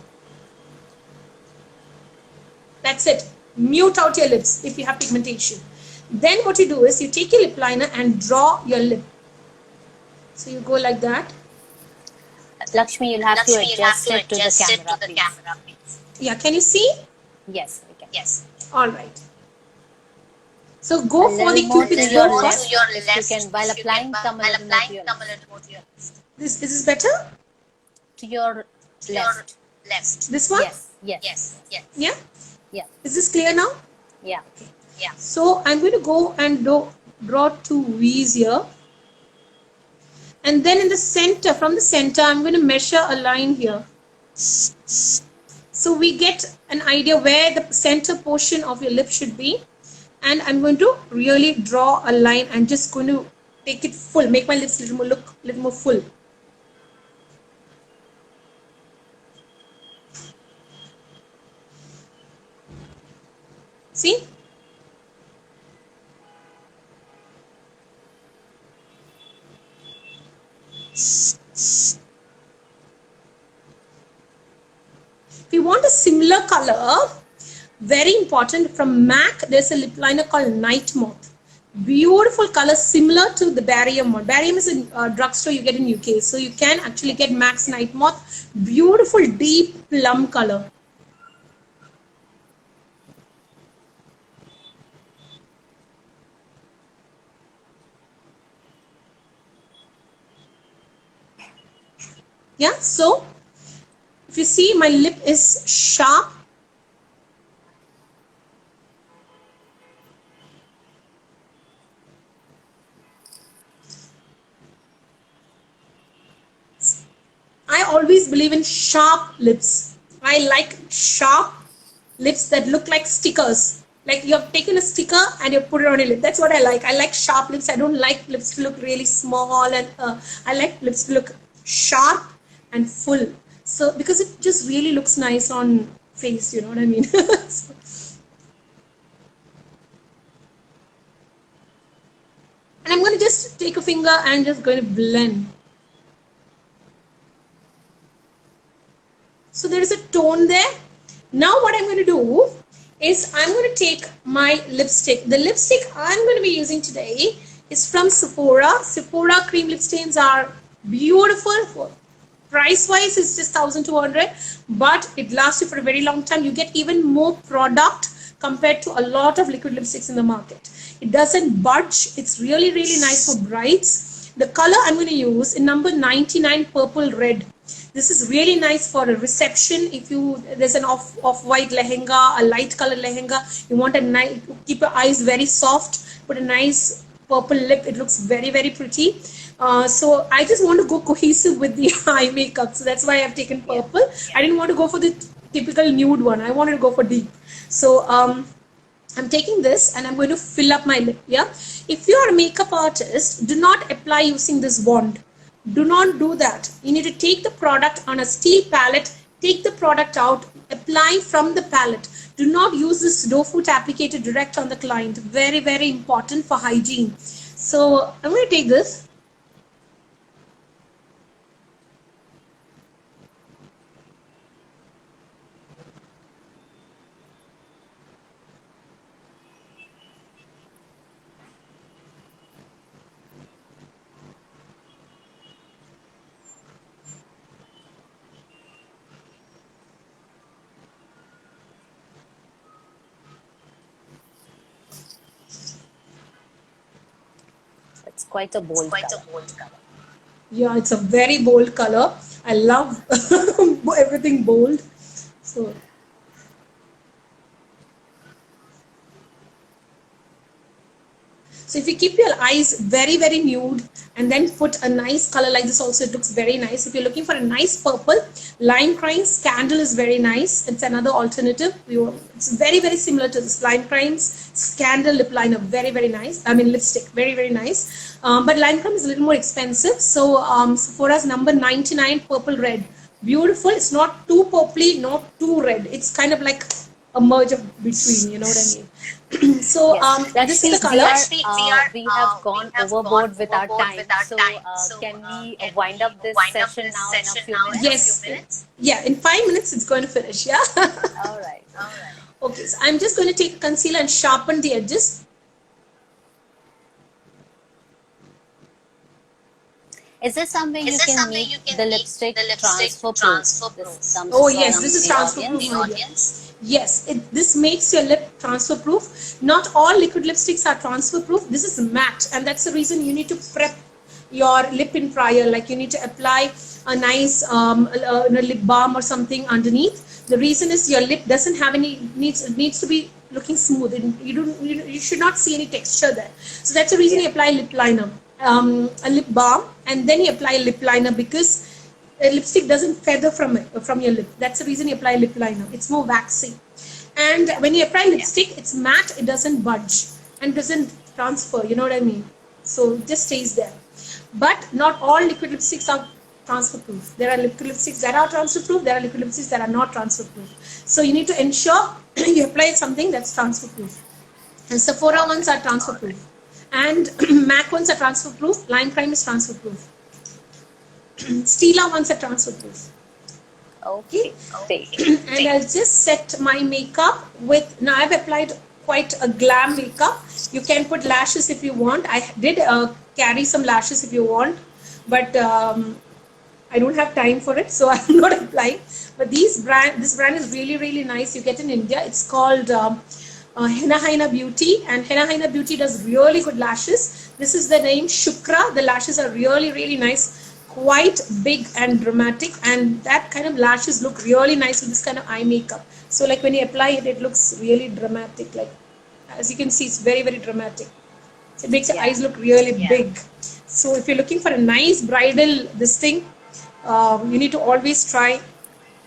That's it. Mute out your lips if you have pigmentation. Then what you do is you take your lip liner and draw your lip. So you go like that. Lakshmi, you'll have to adjust it to the camera, please. Yeah, can you see? Yes, we can. Yes. All right. So go for the Cupid's bow first. You can, while applying, come a little more to your left. Is this better? To your left. This one? Yes. Yeah? Yeah. Is this clear now? Yeah. So I'm going to go and draw 2 V's here. And then in the center, from the center, I'm going to measure a line here. So we get an idea where the center portion of your lip should be. And I'm going to really draw a line and just going to take it full, make my lips look a little more full. See? If you want a similar color, Very important, from MAC, there's a lip liner called Night Moth. Beautiful color, similar to the Barium one. Barium is a drugstore you get in UK. So you can actually get MAC's Night Moth. Beautiful, deep plum color. Yeah, so if you see, my lip is sharp. I always believe in sharp lips. I like sharp lips that look like stickers. Like you have taken a sticker and you put it on your lip. That's what I like. I like sharp lips. I don't like lips to look really small, and I like lips to look sharp and full. So because it just really looks nice on face, you know what I mean? So, and I'm going to just take a finger and just going to blend. So there is a tone there. Now what I'm going to do is I'm going to take my lipstick. The lipstick I'm going to be using today is from Sephora. Sephora cream lip stains are beautiful. Price wise it's just 1200, but it lasts you for a very long time. You get even more product compared to a lot of liquid lipsticks in the market. It doesn't budge. It's really nice for brides. The color I'm going to use in number 99, Purple Red. This is really nice for a reception. If there's an off-white lehenga, a light color lehenga, you want a nice, keep your eyes very soft, put a nice purple lip. It looks very pretty. So I just want to go cohesive with the eye makeup. So that's why I've taken purple. I didn't want to go for the typical nude one. I wanted to go for deep. So I'm taking this and I'm going to fill up my lip. Yeah. If you are a makeup artist, do not apply using this wand. Do not do that. You need to take the product on a steel palette, take the product out, apply from the palette. Do not use this doe foot applicator direct on the client. Very important for hygiene. So I'm going to take this. It's quite a bold color. Yeah, it's a very bold color. I love everything bold. So if you keep your eyes very nude and then put a nice color like this also, it looks very nice. If you're looking for a nice purple, Lime Crimes Scandal is very nice. It's another alternative. It's very similar to this. Lime Crimes Scandal lip liner, very nice. I mean lipstick, very nice. But Lime Crime is a little more expensive. So Sephora's number 99, Purple Red. Beautiful. It's not too purpley, not too red. It's kind of like a merge of between, you know what I mean? So this is the color. We have gone overboard with our time. So can we wind up this session now in a few minutes? Yes. Yeah, in 5 minutes it's going to finish. Yeah. All right. Okay, so I'm just going to take concealer and sharpen the edges. Is this something you can make the lipstick transfer proof? Oh yes, this is transfer proof. Yes, this makes your lip transfer proof. Not all liquid lipsticks are transfer proof. This is matte, and that's the reason you need to prep your lip in prior. Like you need to apply a nice lip balm or something underneath. The reason is your lip doesn't have any needs to be looking smooth. You should not see any texture there. So that's the reason you apply lip liner, a lip balm, and then you apply lip liner, because lipstick doesn't feather from your lip. That's the reason you apply lip liner. It's more waxy. And when you apply lipstick, it's matte, it doesn't budge and doesn't transfer, you know what I mean? So it just stays there. But not all liquid lipsticks are transfer proof. There are liquid lipsticks that are transfer proof, there are liquid lipsticks that are not transfer proof. So you need to ensure you apply something that's transfer proof. And Sephora ones are transfer proof. And MAC ones are transfer proof, Lime Crime is transfer proof. Stila ones are transfer proof. Okay, great. And I'll just set my makeup with, now I've applied quite a glam makeup. You can put lashes if you want. I did carry some lashes if you want, but I don't have time for it, so I'm not applying. But this brand is really, really nice. You get in India. It's called Henna Beauty, and Henna Beauty does really good lashes. This is the name Shukra. The lashes are really, really nice, quite big and dramatic, and that kind of lashes look really nice with this kind of eye makeup. So like when you apply it, it looks really dramatic. Like as you can see, it's very, very dramatic. So it makes your eyes look really big. So if you're looking for a nice bridal this thing, you need to always try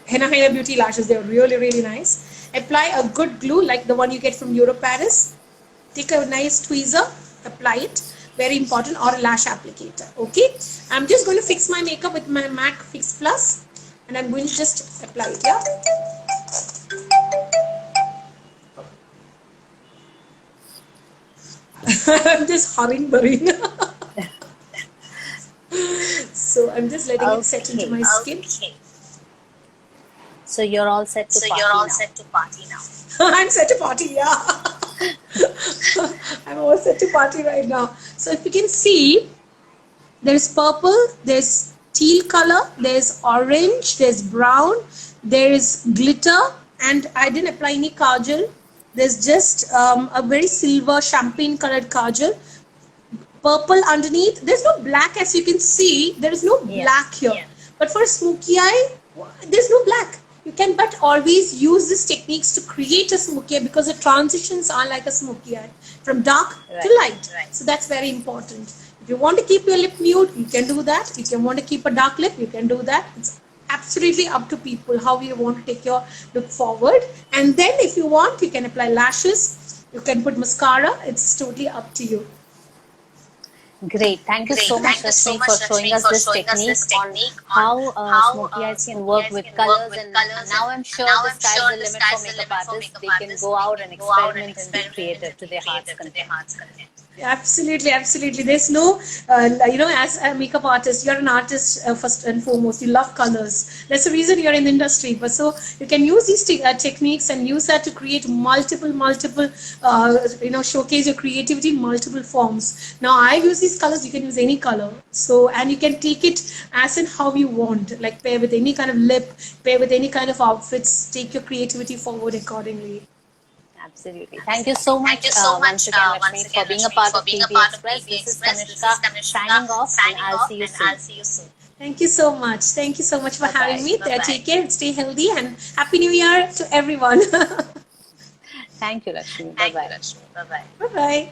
Henna Beauty lashes. They're really, really nice. Apply a good glue like the one you get from Europaris. Take a nice tweezer, apply it. Very important, or a lash applicator. Okay. I'm just going to fix my makeup with my MAC Fix Plus, and I'm going to just apply it. Yeah. I'm just hurrying. So I'm just letting it set into my skin. So you're all set to party now. I'm set to party, yeah. I'm all set to party right now. So if you can see, there's purple, there's teal color, there's orange, there's brown, there's glitter, and I didn't apply any kajal. There's just a very silver champagne colored kajal. Purple underneath. There's no black, as you can see. There is no black here. But for a smoky eye, there's no black. You can but always use these techniques to create a smoky eye, because the transitions are like a smoky eye from dark to light. So that's very important. If you want to keep your lip nude, you can do that. If you want to keep a dark lip, you can do that. It's absolutely up to people how you want to take your look forward. And then if you want, you can apply lashes. You can put mascara. It's totally up to you. Great. Thank you so much, Lekshmi, for showing us this technique on how smoky eyes can work with colors. And now I'm sure the sky's the limit for makeup artists. They can go out and experiment and be creative to their heart's content. Absolutely, absolutely. There's no, as a makeup artist, you're an artist first and foremost. You love colors. That's the reason you're in the industry. But so you can use these techniques and use that to create multiple, showcase your creativity in multiple forms. Now, I use these colors. You can use any color. So, and you can take it as in how you want. Like pair with any kind of lip, pair with any kind of outfits. Take your creativity forward accordingly. Absolutely. Thank you so much, once again, Lekshmi, for being a part of PB Express. This is Kanishka signing off, and I'll see you soon. Thank you so much. Thank you so much for having me. Take care, stay healthy, and Happy New Year to everyone. Thank you, Lekshmi. Bye-bye. Bye-bye.